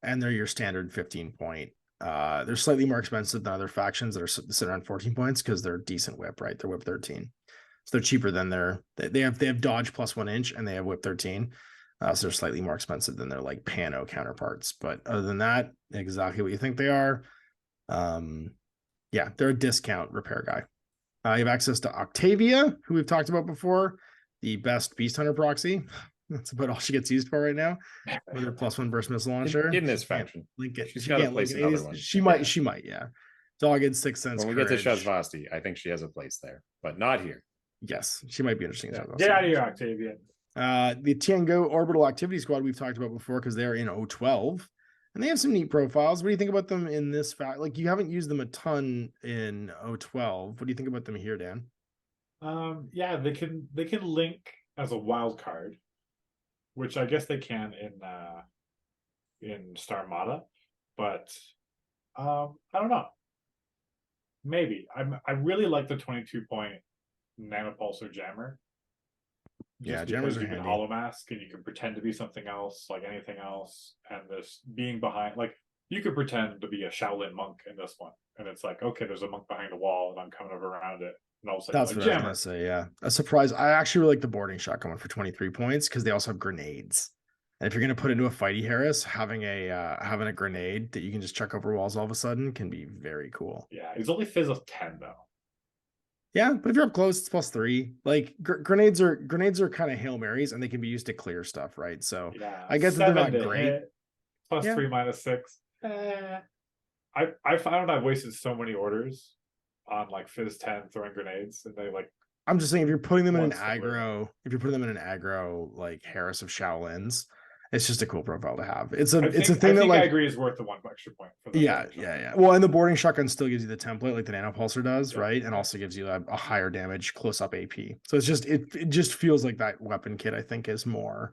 and they're your standard 15 point. They're slightly more expensive than other factions that are sitting around 14 points because they're decent whip, right? They're whip 13. So they're cheaper than they have dodge +1 inch and they have whip 13. So they're slightly more expensive than their like Pano counterparts. But other than that, exactly what you think they are. Yeah, they're a discount repair guy. You have access to Octavia, who we've talked about before, the best Beast Hunter proxy. That's about all she gets used for right now. With her +1 burst missile launcher. In this faction. Link it. She's got a place in other ones. She might, yeah. Dogged 6 cents. When we get to Shazvasti, I think she has a place there, but not here. Yes, she might be interesting. Get out of here, Octavia. The Tiango Orbital Activity Squad we've talked about before because they're in 012. And they have some neat profiles. What do you think about them in this fact? Like, you haven't used them a ton in 012. What do you think about them here, Dan? Yeah, they can link as a wild card, which I guess they can in Starmada, but I don't know. Maybe I really like the 22-point nanopulsar jammer. Yeah, jammers are you can handy. hollow mask and you can pretend to be something else, like anything else, and this being behind, like you could pretend to be a Shaolin monk in this one, and it's like, okay, there's a monk behind a wall and I'm coming over around it, and all of a sudden, that's what I was gonna say. Yeah, a surprise. I actually really like the boarding shotgun one for 23 points because they also have grenades. And if you're gonna put into a fighty Harris, having a grenade that you can just chuck over walls all of a sudden can be very cool. Yeah, it's only fizz of 10 though. Yeah, but if you're up close, it's +3. Like grenades are kind of Hail Marys, and they can be used to clear stuff, right? So yeah, I guess that they're not great. +3 -6. I found I've wasted so many orders on like fizz 10 throwing grenades, and they like. I'm just saying, if you're putting them in an aggro, like Harris of Shaolins, it's just a cool profile to have. It's a thing that, like, I agree is worth the 1 extra point. For the yeah. Well, and the boarding shotgun still gives you the template like the nanopulsar does, right? And also gives you a higher damage close up AP. So it's just it just feels like that weapon kit I think is more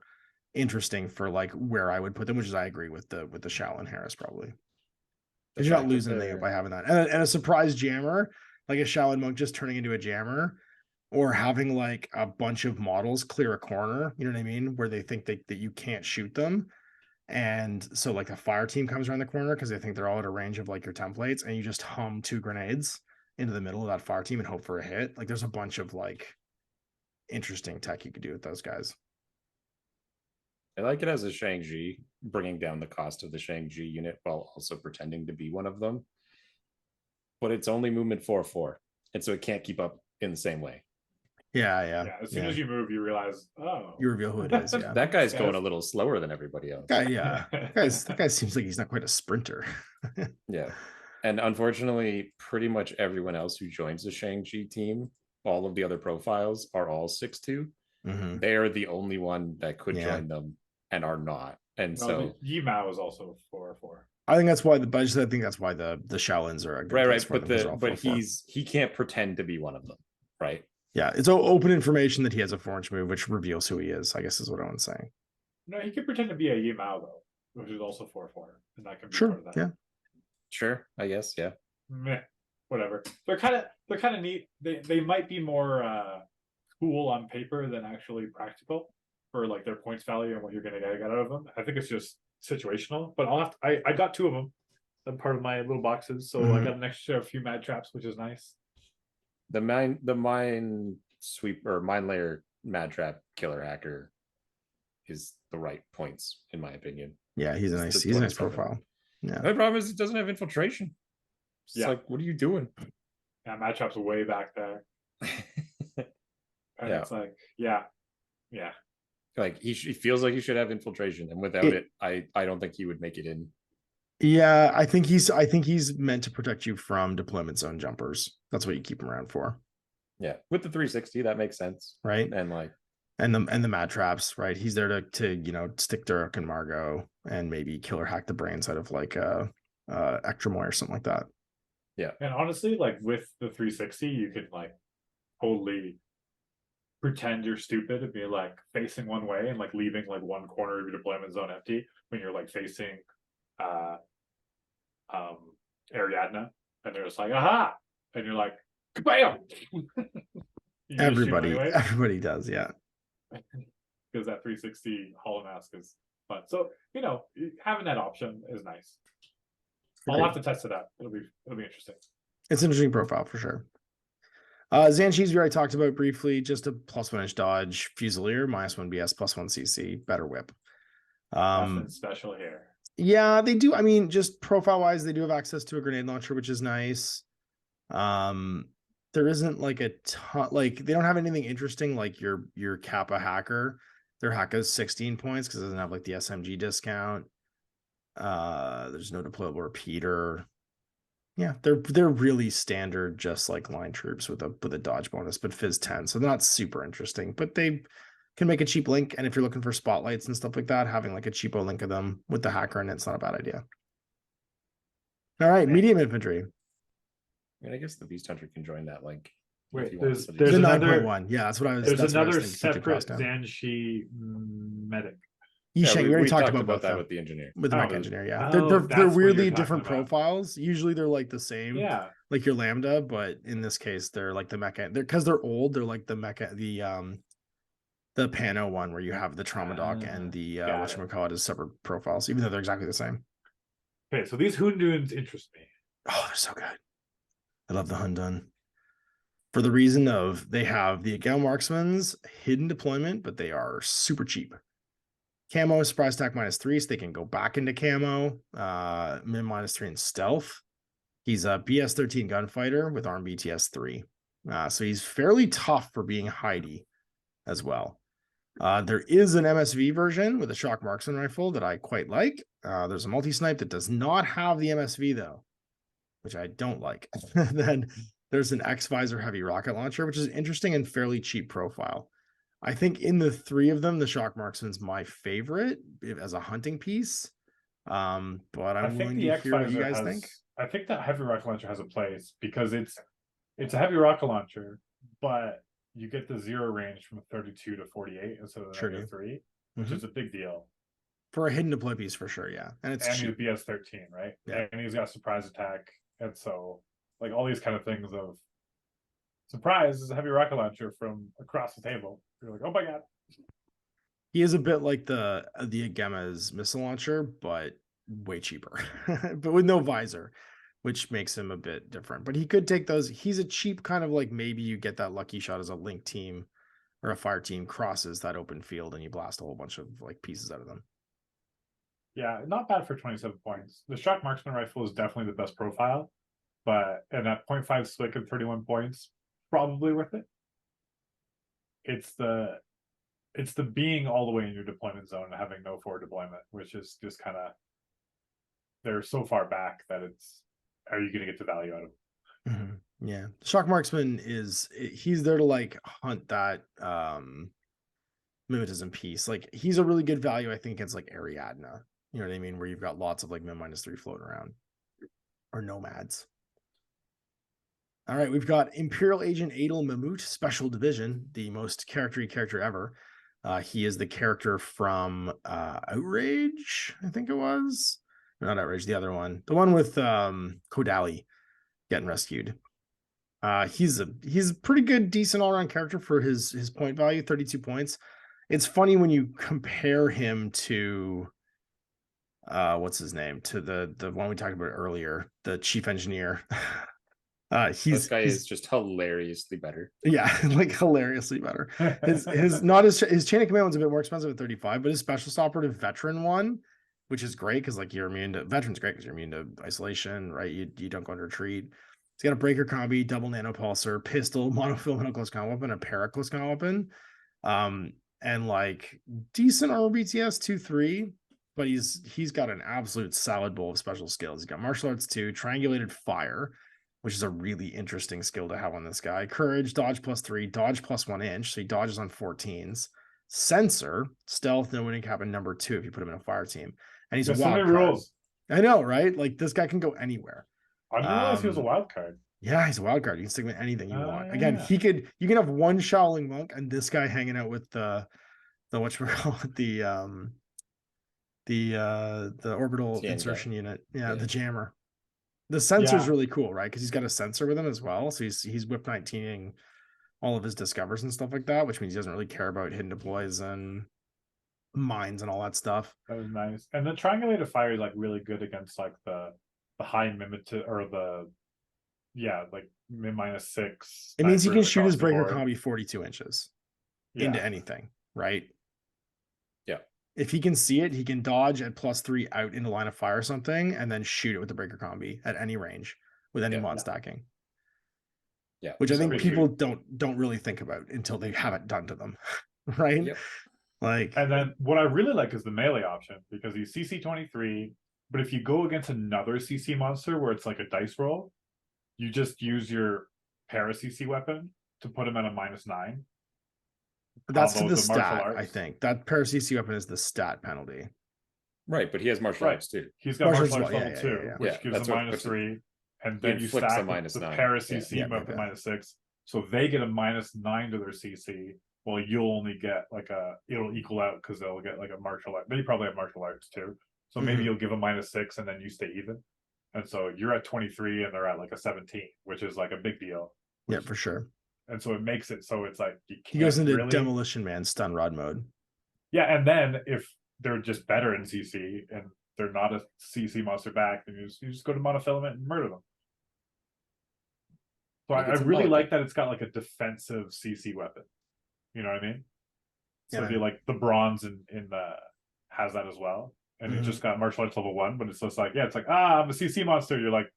interesting for like where I would put them, which is I agree with the Shaolin Harris probably. Because you're not losing anything by having that, and a surprise jammer like a Shaolin monk just turning into a jammer. Or having like a bunch of models clear a corner, you know what I mean? Where they think that you can't shoot them. And so like a fire team comes around the corner because they think they're all at a range of like your templates, and you just hum 2 grenades into the middle of that fire team and hope for a hit. Like there's a bunch of like interesting tech you could do with those guys. I like it as a Shang-Chi bringing down the cost of the Shang-Chi unit while also pretending to be one of them. But it's only movement 4/4, and so it can't keep up in the same way. Yeah. As soon as you move, you realize, you reveal who it is. Yeah, that guy's going a little slower than everybody else. That guy seems like he's not quite a sprinter. Yeah, and unfortunately, pretty much everyone else who joins the Shang-Chi team, all of the other profiles are all 6'2". Mm-hmm. They are the only one that could join them and are not. And so Yimao is also 4/4. I think that's why the budget. I think that's why the Shaolins are a good right. But he can't pretend to be one of them, right? Yeah, it's open information that he has a 4-inch move, which reveals who he is, I guess is what Owen's saying. No, he could pretend to be a Yimao though, which is also 4/4, and that can be part of that. Yeah, sure. I guess, yeah. Meh, whatever. They're kind of neat. They might be more cool on paper than actually practical for like their points value and what you're gonna get out of them. I think it's just situational. But I got 2 of them. I'm part of my little boxes, so I got an extra few mad traps, which is nice. The mine sweep or mine layer mad trap killer hacker is the right points in my opinion. Yeah, he's a nice profile. Yeah. The problem is it doesn't have infiltration. It's like, what are you doing? Yeah, mad trap's way back there. And it's like, yeah. Like he feels like he should have infiltration, and without it, I don't think he would make it in. Yeah, I think he's meant to protect you from deployment zone jumpers. That's what you keep him around for. Yeah, with the 360, that makes sense, right? And like, and the mad traps, right? He's there to stick Dirk and Margot and maybe killer hack the brains out of like Ectromoy or something like that. Yeah, and honestly, like with the 360, you could like totally pretend you're stupid and be like facing one way and like leaving like one corner of your deployment zone empty when you're like facing Ariadna, and they're just like, aha, and you're like, bam. Everybody does, yeah. Because that 360 Hollow Mask is fun. So having that option is nice. I'll have to test it out. It'll be interesting. It's an interesting profile for sure. Zanshi's we already talked about briefly. Just a +1-inch dodge, Fusilier, -1 BS, +1 CC, better whip. Nothing special here. Yeah, they do. I mean, just profile wise, they do have access to a grenade launcher, which is nice. There isn't like a ton, like they don't have anything interesting like your Kappa hacker. Their hack is 16 points because it doesn't have like the SMG discount. There's no deployable repeater. Yeah, they're really standard, just like line troops with a dodge bonus, but Fizz 10. So they're not super interesting, but they can make a cheap link. And if you're looking for spotlights and stuff like that, having like a cheapo link of them with the hacker in it's not a bad idea. All right, medium infantry. I mean, I guess the Beast Hunter can join that link. Wait, there's another 9.1. Yeah, that's what I was. There's another separate Zanshi medic. Yisheng, we already talked about that with the engineer. With the mech engineer, yeah. They're weirdly different profiles. Usually they're like the same. Yeah. Like your Lambda, but in this case, they're like the mecha. Because they're old, they're like the mecha, the Pano one where you have the trauma doc and the whatchamacallit as separate profiles, even though they're exactly the same. Okay, so these Hunduns interest me. Oh, they're so good. I love the Hundun. For the reason of they have the Agile Marksman's hidden deployment, but they are super cheap. Camo surprise attack -3, so they can go back into camo. Min -3 in stealth. He's a BS13 gunfighter with arm BTS3. So he's fairly tough for being Heidi as well. There is an MSV version with a shock marksman rifle that I quite like. There's a multi-snipe that does not have the MSV though, which I don't like. Then there's an X-Visor heavy rocket launcher, which is interesting and fairly cheap profile. I think in the 3 of them, the shock marksman's my favorite as a hunting piece. But I'm willing to hear what you guys think. I think that heavy rocket launcher has a place because it's a heavy rocket launcher, but you get the 0 range from 32 to 48 instead of the 3, which is a big deal. For a hidden deploy piece, for sure, yeah. And he's BS13, right? Yeah. And he's got surprise attack. And so, like, all these kind of things of surprise is a heavy rocket launcher from across the table. You're like, oh my god. He is a bit like the Agema's missile launcher, but way cheaper. But with no visor, which makes him a bit different. But he could take those. He's a cheap kind of like maybe you get that lucky shot as a link team or a fire team crosses that open field and you blast a whole bunch of like pieces out of them. Yeah, not bad for 27 points. The shock marksman rifle is definitely the best profile, but and at 0.5 swick and 31 points, probably worth it. It's the being all the way in your deployment zone and having no forward deployment, which is just kind of, they're so far back that it's, are you going to get the value out of it? Mm-hmm. Yeah, shock marksman he's there to like hunt that mimetism piece. Like he's a really good value, I think, against like Ariadna. You know what I mean? Where you've got lots of like -3 floating around, or nomads. All right, we've got Imperial Agent Adel Mammoet, Special Division, the most character ever. He is the character from Outrage, I think it was. Not Outrage, the other one. The one with Kodali getting rescued. He's a pretty good, decent all-around character for his point value, 32 points. It's funny when you compare him to what's his name? To the one we talked about earlier, the chief engineer. This guy is just hilariously better. Yeah, like hilariously better. His chain of command one's a bit more expensive at 35, but his specialist operative veteran one, which is great because like you're immune to veterans, great because you're immune to isolation, right? You don't go into retreat. He's got a breaker combi, double nanopulsar, pistol, monofilament close combat weapon, a para close combat weapon, and like decent armor BTS 2-3. But he's got an absolute salad bowl of special skills. He's got martial arts 2, triangulated fire, which is a really interesting skill to have on this guy. Courage, dodge +3, dodge +1 inch, so he dodges on 14s. Sensor, stealth, no winning cap, and number 2 if you put him in a fire team. And he's a wild card. Rules. I know, right? Like this guy can go anywhere. I didn't realize he was a wild card. Yeah, he's a wild card. You can stick him in anything you want. Yeah. Again, you can have one Shaolin monk and this guy hanging out with the whatchamacallit, the orbital insertion unit. Yeah, the jammer. The sensor's really cool, right? Because he's got a sensor with him as well. So he's whip 19ing all of his discovers and stuff like that, which means he doesn't really care about hidden deploys and mines and all that stuff. That was nice. And the triangulated fire is like really good against like the high mimit or like -6. It means he can shoot his breaker combi 42 inches into anything, right? Yeah. If he can see it, he can dodge at +3 out into line of fire or something, and then shoot it with the breaker combi at any range with any mod stacking. Yeah, which I think people don't really think about until they have it done to them, right? Yep. Like, and then what I really like is the melee option because he's CC 23, but if you go against another CC monster where it's like a dice roll, you just use your para CC weapon to put him at a -9. That's to the stat, I think. That para CC weapon is the stat penalty. Right, but he has martial arts too. He's got martial arts level 2, which gives him -3. And then you stack the para CC weapon -6. So they get a -9 to their CC, while you'll only get like it'll equal out because they'll get like a martial art. They probably have martial arts too. So maybe you'll give a -6 and then you stay even. And so you're at 23 and they're at like a 17, which is like a big deal. Yeah, for sure. And so it makes it so it's like he goes into Demolition Man stun rod mode. Yeah, and then if they're just better in CC and they're not a CC monster back, then you just go to monofilament and murder them. So I really like that it's got like a defensive CC weapon. You know what I mean? So like the bronze in the has that as well. And it just got martial arts level 1, but it's just like, it's like, I'm a CC monster. You're like,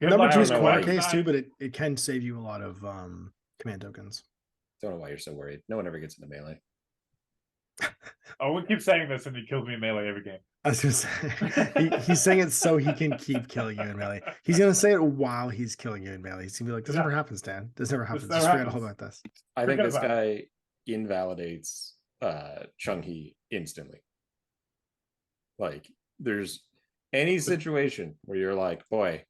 Number 2 is corner case too, but it can save you a lot of command tokens. Don't know why you're so worried. No one ever gets into melee. Owen keeps saying this and he kills me in melee every game. I was gonna say he's saying it so he can keep killing you in melee. He's gonna say it while he's killing you in melee. He's gonna be like, "This never happens, Dan. This never happens. Just forget all about this." I think this guy invalidates Chung-Hee instantly. Like, there's any situation where you're like, "Boy,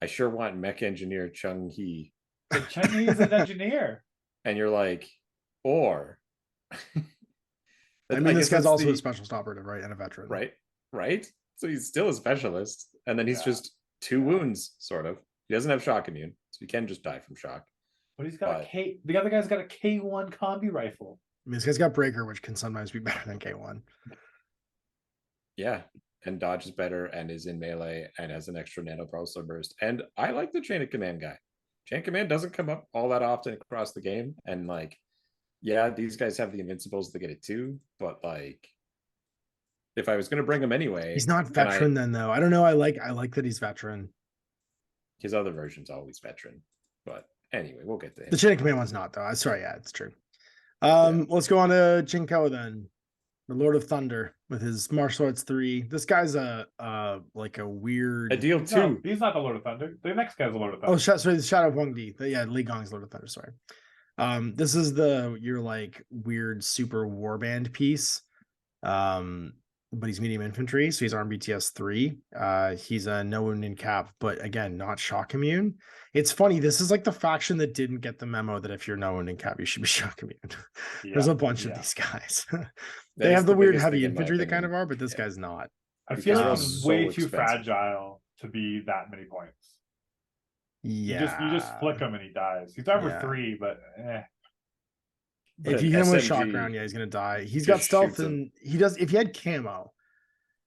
I sure want mech engineer Chung-Hee." But Chung-Hee is an engineer, and you're like, or. I mean, this guy's also a specialist operative, right? And a veteran. Right. So he's still a specialist. And then he's just 2 wounds, sort of. He doesn't have shock immune, so he can just die from shock. But he's got the other guy's got a K1 combi rifle. I mean, this guy's got breaker, which can sometimes be better than K1. Yeah. And dodge is better and is in melee and has an extra nanopulsar burst. And I like the chain of command guy. Chain of command doesn't come up all that often across the game. And like, yeah, these guys have the invincibles to get it too, but like if I was going to bring him anyway. He's not veteran then, though. I don't know. I like that he's veteran. His other version's always veteran. But anyway, we'll get to him. The Chain of Command one's not, though. Sorry, yeah, it's true. Let's go on to Jinko then. The Lord of Thunder with his martial arts 3. This guy's a weird. A deal 2. No, he's not the Lord of Thunder. The next guy's the Lord of Thunder. Oh, sorry, the Shadow of Wang Di. Yeah, Li Gong's Lord of Thunder. Sorry. This is your like weird super warband piece. But he's medium infantry, so he's armed BTS3. He's a no wound in cap, but again, not shock immune. It's funny, this is like the faction that didn't get the memo that if you're no wound in cap, you should be shock immune. There's a bunch of these guys. They have the weird heavy infantry that kind of are, but this guy's not. I feel like he's way too fragile to be that many points. Yeah. You just flick him and he dies. He's armor 3, but if you hit him with shock round, he's gonna die. He's got stealth, and he does. If he had camo,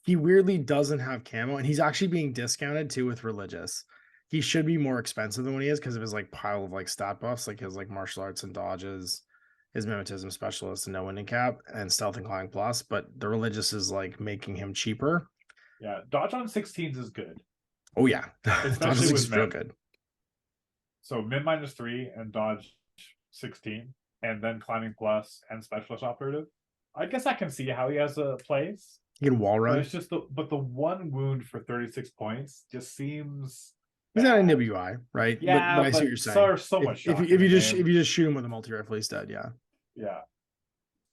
he weirdly doesn't have camo, and he's actually being discounted too with religious. He should be more expensive than what he is because of his like pile of like stat buffs, like his like martial arts and dodges, his mimetism specialist and no winning cap, and stealth and clawing plus. But the religious is like making him cheaper. Yeah, dodge on 16s is good. Oh yeah, especially with real good. So min -3 and dodge 16. And then climbing plus and specialist operative. I guess I can see how he has a place. He can wall run. But it's just the one wound for 36 points just seems. He's not in WI, right? Yeah, but I see what you're saying. So much. If you just shoot him with a multi rifle, he's dead. Yeah. Yeah.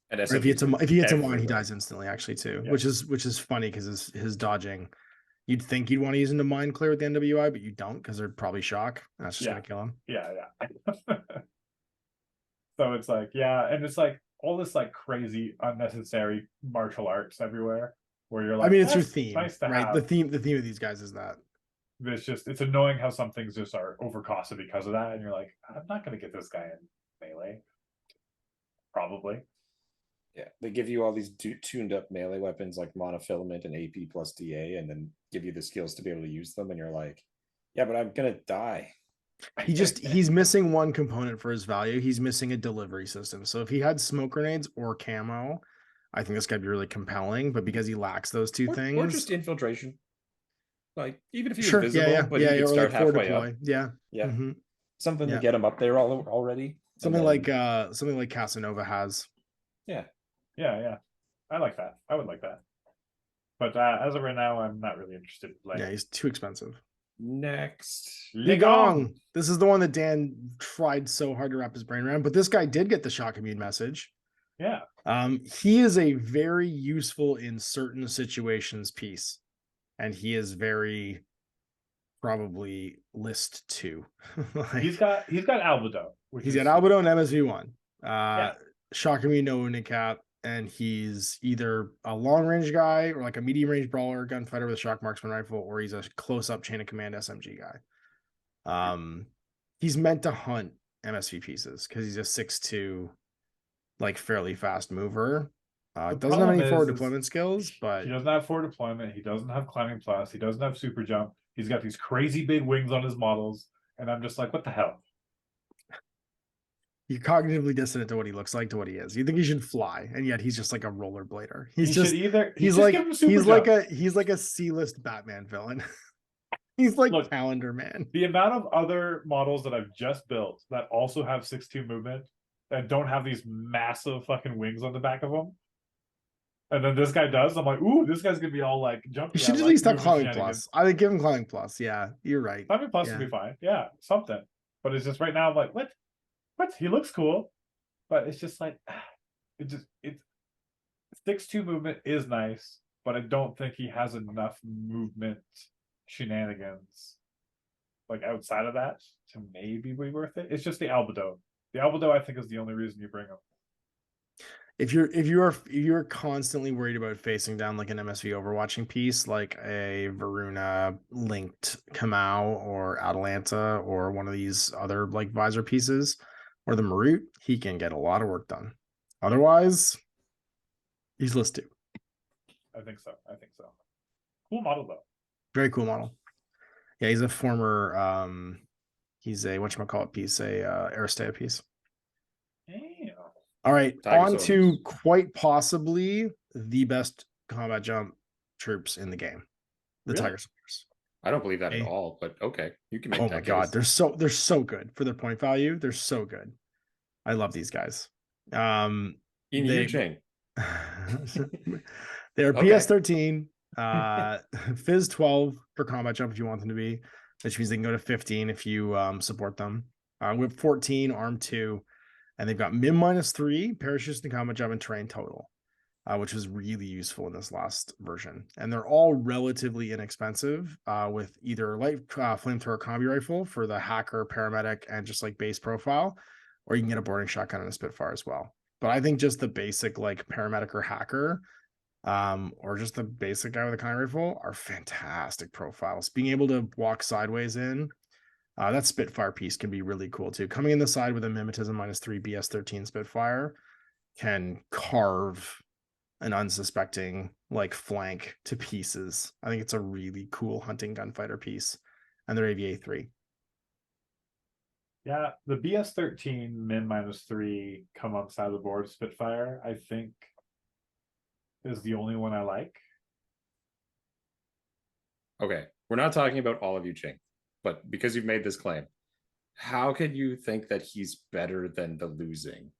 And if he hits a one, he dies instantly. Actually, too, yeah. which is funny because his dodging. You'd think you'd want to use him to mind clear with the NWI, but you don't because they're probably shock. And that's just gonna kill him. Yeah. So it's like, and it's like all this like crazy unnecessary martial arts everywhere where you're like, I mean, it's your theme, nice right? Have. The theme of these guys is that. It's annoying how some things just are overcosted because of that. And you're like, I'm not going to get this guy in melee. Probably. Yeah. They give you all these tuned up melee weapons like monofilament and AP plus DA, and then give you the skills to be able to use them. And you're like, yeah, but I'm going to die. He's missing one component for his value. He's missing a delivery system. So if he had smoke grenades or camo, I think this guy'd be really compelling. But because he lacks those two things, or just infiltration, like even if he's invisible, but he could start like halfway deploy. up. Yeah, Something to get him up there already. Something like Casanova has. Yeah. I like that. I would like that. But as of right now, I'm not really interested in playing. Yeah, he's too expensive. Next, Li Gong. This is the one that Dan tried so hard to wrap his brain around, but this guy did get the shock immune message. Yeah. He is a very useful in certain situations piece, and he is very probably list 2. He's got Albedo. He's got Albedo and MSV1. Shock immune, no wounding cap. And he's either a long range guy or like a medium range brawler, gunfighter with a shock marksman rifle, or he's a close up chain of command SMG guy. He's meant to hunt MSV pieces because he's a 6'2", like fairly fast mover. Doesn't have any forward deployment skills, but he doesn't have forward deployment. He doesn't have climbing plus. He doesn't have super jump. He's got these crazy big wings on his models, and I'm just like, what the hell? You're cognitively dissonant to what he looks like to what he is. You think he should fly, and yet he's just like a rollerblader. He's like a C-list Batman villain. He's like Calendar Man. The amount of other models that I've just built that also have 6'2" movement that don't have these massive fucking wings on the back of them, and then this guy does. I'm like, ooh, this guy's gonna be all like jumpy. You should at least have climbing plus. I would give him climbing plus. Yeah, you're right. Climbing plus would be fine. Yeah, something. But it's just right now, I'm like, what? He looks cool, but it's just like it's 6'2" movement is nice, but I don't think he has enough movement shenanigans like outside of that to maybe be worth it. It's just the Albedo. The Albedo, I think, is the only reason you bring him. If you're constantly worried about facing down like an MSV overwatching piece, like a Varuna linked Kamau or Atalanta or one of these other like visor pieces, or the Marut, he can get a lot of work done. Otherwise, he's list 2. I think so. Cool model though. Very cool model. Yeah, he's a former he's a whatchamacallit piece, Aristea piece. Damn. All right, on to quite possibly the best combat jump troops in the game. The Really? Tiger Soldiers. I don't believe that at all, but okay, you can make Oh that my god, case. they're so good for their point value. They're so good. I love these guys. In Yu Jing. They're Okay. PS13, Fizz 12 for combat jump if you want them to be, which means they can go to 15 if you support them. With 14, arm 2, and they've got min -3, parachutes and combat jump and terrain total, which was really useful in this last version. And they're all relatively inexpensive, with either light flamethrower combi rifle for the hacker, paramedic, and just like base profile, or you can get a boarding shotgun and a Spitfire as well. But I think just the basic like paramedic or hacker, or just the basic guy with a combi rifle are fantastic profiles. Being able to walk sideways in, that Spitfire piece can be really cool too. Coming in the side with a mimetism -3 BS13 Spitfire can carve an unsuspecting like flank to pieces. I think it's a really cool hunting gunfighter piece, and they're AVA3. Yeah, the BS13 min -3 come up side of the board Spitfire, I think, is the only one I like. Okay, we're not talking about all of Yu Jing, but because you've made this claim, how could you think that he's better than the losing?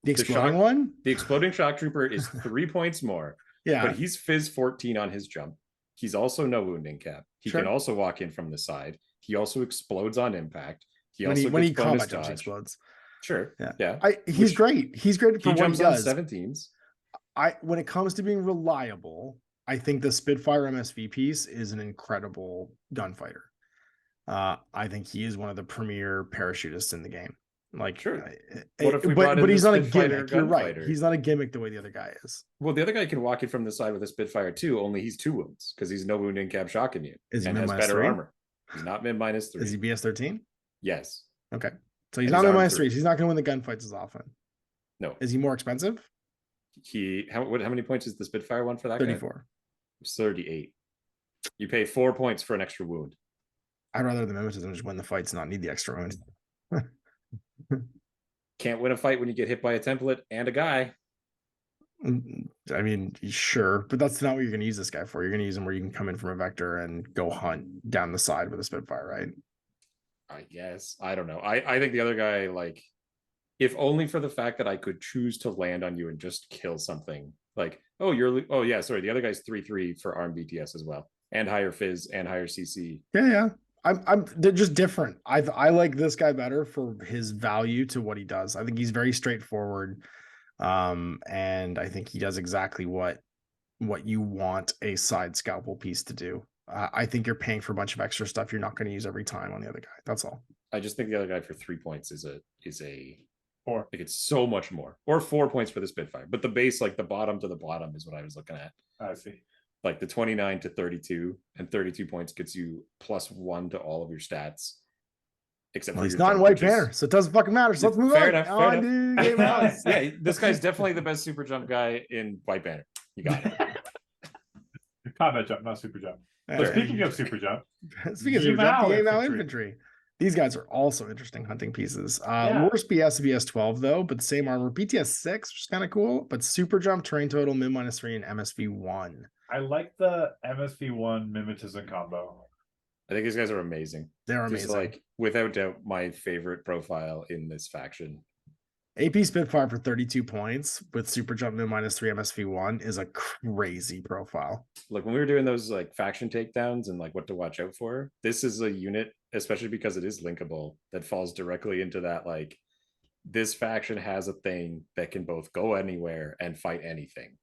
The exploding one? The exploding shock trooper is 3 points more. Yeah. But he's Fizz 14 on his jump. He's also no wounding cap. He can also walk in from the side. He also explodes on impact. When he combat jumps, he explodes. Sure. Yeah. He's great. He's great for what he does. 17s. When it comes to being reliable, I think the Spitfire MSV piece is an incredible gunfighter. I think he is one of the premier parachutists in the game. Like, sure. What if we but he's not a Spitfire gimmick. You're right. He's not a gimmick the way the other guy is. Well, the other guy can walk in from the side with a Spitfire too, only he's 2 wounds because he's no wounding cap shocking you. Is he and has better armor. He's not min -3. Is he BS13? Yes. Okay. So he's not min -3. He's not going to win the gunfights as often. No. Is he more expensive? How many points is the Spitfire one for that 34. guy? It's 38. You pay 4 points for an extra wound. I'd rather the mimetism just win the fights, not need the extra wound. Can't win a fight when you get hit by a template and a guy. I mean, sure, but that's not what you're going to use this guy for. You're going to use him where you can come in from a vector and go hunt down the side with a Spitfire, right? I guess. I don't know. I think the other guy, like, if only for the fact that I could choose to land on you and just kill something. Like, the other guy's 3/3 for arm BTS as well, and higher Fizz and higher CC. Yeah. They're just different. I like this guy better for his value to what he does. I think he's very straightforward. And I think he does exactly what you want a side scalpel piece to do. I think you're paying for a bunch of extra stuff you're not going to use every time on the other guy. That's all. I just think the other guy for 3 points is a 4. Like, it's so much more. Or 4 points for the Spitfire. But the base, like the bottom to the bottom, is what I was looking at. I see. Like the 29 to 32, and 32 points gets you +1 to all of your stats. Except for he's not in White Banner, so it doesn't fucking matter. So let's move on. Fair enough. Yeah, this guy's definitely the best super jump guy in White Banner. You got it. Combat jump, not super jump. But speaking of super jump, infantry. These guys are also interesting hunting pieces. Worse BS 12 though, but the same armor. BTS 6, which is kind of cool, but super jump, terrain total, min -3, and MSV 1. I like the MSV 1 mimetism combo. I think these guys are amazing. They're amazing. Just, like, without doubt, my favorite profile in this faction. AP Spitfire for 32 points with super jump min -3 MSV 1 is a crazy profile. Like, when we were doing those like faction takedowns and like what to watch out for, this is a unit, especially because it is linkable, that falls directly into that. Like, this faction has a thing that can both go anywhere and fight anything.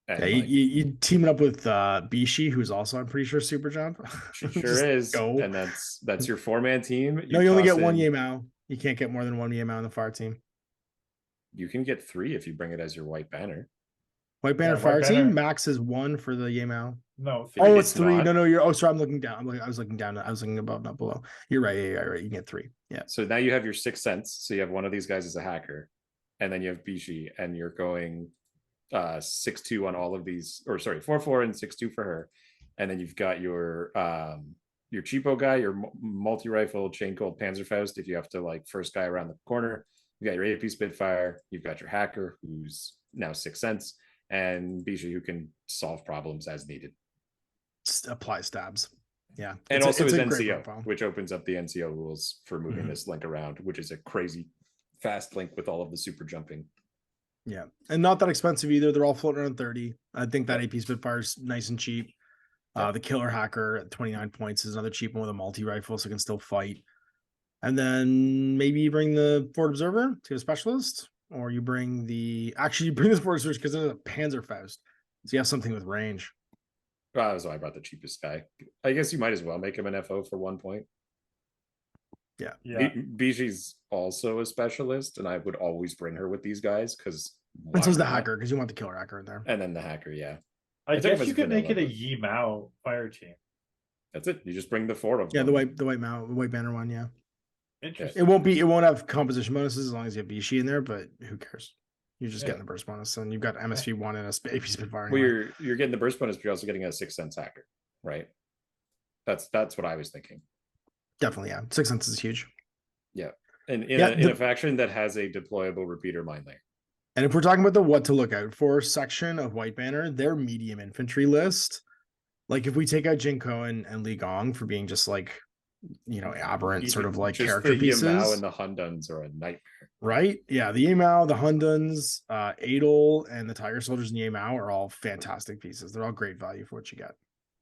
And yeah, you team it up with Bishi, who's also, I'm pretty sure, super jump. She sure is. Go. And that's your 4-man team. You only get 1 Yamao. You can't get more than 1 Yamao in the fire team. You can get 3 if you bring it as your White Banner. White Banner fire team max is 1 for the Yamao. No, 3. Oh, it's 3. No, you're. Sorry, I'm looking down. I was looking down. I was looking above, not below. You're right. Yeah, right. You can get 3. Yeah. So now you have your 6th sense. So you have one of these guys as a hacker, and then you have Bishi, and you're going 6/2 on all of these, or sorry, 4/4 and 6/2 for her, and then you've got your cheapo guy, your multi-rifle chain cold Panzerfaust if you have to, like, first guy around the corner. You got your AP Spitfire, you've got your hacker who's now 6th sense, and Bijou, who can solve problems as needed. Just apply stabs. Yeah. And also his NCO, which opens up the NCO rules for moving this link around, which is a crazy fast link with all of the super jumping. Yeah. And not that expensive either. They're all floating around 30. I think that AP Spitfire is nice and cheap. The Killer Hacker at 29 points is another cheap one with a multi-rifle, so it can still fight. And then maybe you bring the Forward Observer to a specialist, or you bring the Forward Observer because there's a Panzerfaust. So you have something with range. So I brought the cheapest guy. I guess you might as well make him an FO for 1 point. Yeah. Biji's also a specialist, and I would always bring her with these guys because. And so is the Hacker, because you want the Killer Hacker in there. And then the Hacker, yeah. I guess you could make it a Yi Mao fire team. That's it. You just bring the 4 of them. Yeah, the white banner one, yeah. Interesting. It won't have composition bonuses as long as you have Bishi in there, but who cares? You're just getting the burst bonus, and you've got MSV1 and a AP Spitfire. Well, you're getting the burst bonus, but you're also getting a 6 Sense Hacker, right? That's what I was thinking. Definitely, yeah. 6 Sense is huge. Yeah. And in a faction that has a deployable repeater mine layer. And if we're talking about the what to look out for section of White Banner, their medium infantry list, like if we take out Jinko and Li Gong for being just like, aberrant sort of like just character the pieces. Yamao and the Hunduns are a nightmare. Right? Yeah, the Yamao, the Hunduns, Adel, and the Tiger Soldiers and Yamao are all fantastic pieces. They're all great value for what you get.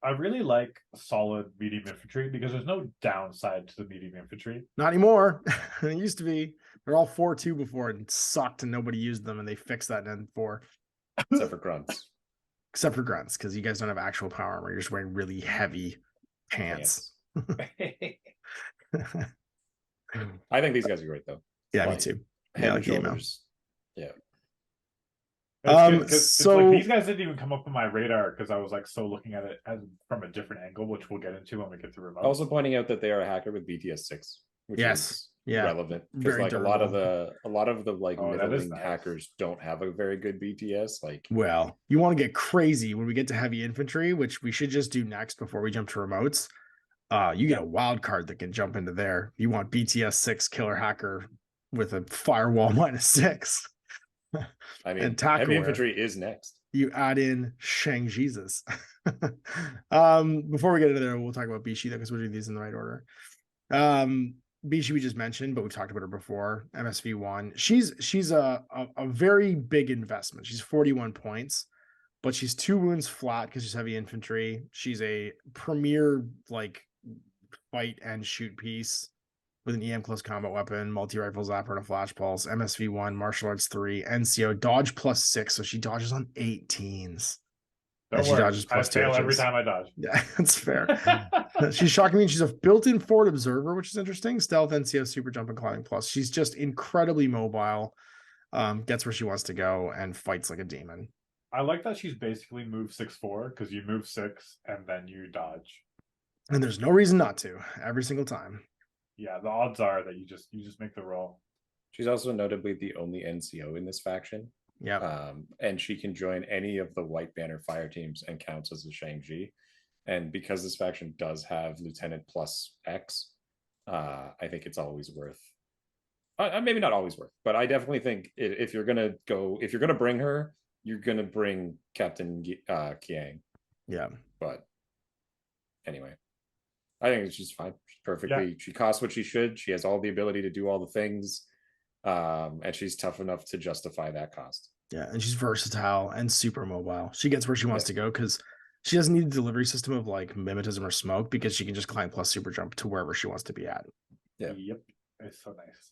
I really like solid medium infantry because there's no downside to the medium infantry. Not anymore. It used to be. They're all 4-2 before and sucked and nobody used them, and they fixed that in N4. Except for Grunts. Except for Grunts, because you guys don't have actual power armor. You're just wearing really heavy pants. I think these guys are great, though. Yeah, me too. Head and shoulders. Yeah. So these guys didn't even come up on my radar because I was like looking at it from a different angle, which we'll get into when we get to remote. Also pointing out that they are a hacker with BTS6, which is relevant because like durable. a lot of the like middling hackers don't have a very good BTS. Like, well, you want to get crazy when we get to heavy infantry, which we should just do next before we jump to remotes. You get a wild card that can jump into there. You want BTS6 Killer Hacker with a firewall -6. I mean, heavy infantry is next. You add in Shang Jesus. Before we get into there, we'll talk about Bishi though, because we're doing these in the right order. Bishi we just mentioned, but we've talked about her before. MSV1. She's a very big investment. She's 41 points, but she's 2 wounds flat because she's heavy infantry. She's a premier like fight and shoot piece with an EM close combat weapon, multi-rifle zapper, and a flash pulse, MSV1, martial arts 3, NCO, dodge +6, so she dodges on 18s. Don't worry, she dodges I fail every time I dodge. Yeah, that's fair. She's shocking me. She's a built-in forward observer, which is interesting. Stealth, NCO, super jump, and climbing plus. She's just incredibly mobile, gets where she wants to go, and fights like a demon. I like that she's basically move 6-4 because you move 6 and then you dodge. And there's no reason not to every single time. Yeah, the odds are that you just make the roll. She's also notably the only NCO in this faction. Yeah. And she can join any of the White Banner fire teams and counts as a Shang-Chi. And because this faction does have Lieutenant plus X, I think it's always worth. Maybe not always worth, but I definitely think if you're gonna bring her, you're gonna bring Captain Kiang. Yeah. But anyway, I think she's fine. She's perfectly. Yeah. She costs what she should. She has all the ability to do all the things. And she's tough enough to justify that cost. Yeah, and she's versatile and super mobile. She gets where she wants to go because she doesn't need a delivery system of like mimetism or smoke because she can just climb plus super jump to wherever she wants to be at. Yeah. Yep. It's so nice.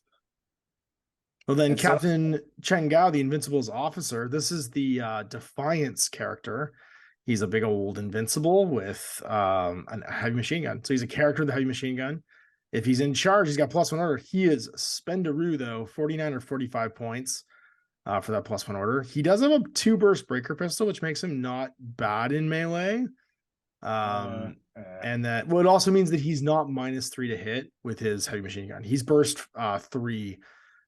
Well, then Captain Chen Gao, the Invincible's officer, this is the Defiance character. He's a big old Invincible with a heavy machine gun. So he's a character with a heavy machine gun. If he's in charge, he's got +1 order. He is Spendaroo, though, 49 or 45 points for that +1 order. He does have a 2-burst breaker pistol, which makes him not bad in melee. And that, well, it also means that he's not -3 to hit with his heavy machine gun. He's burst 3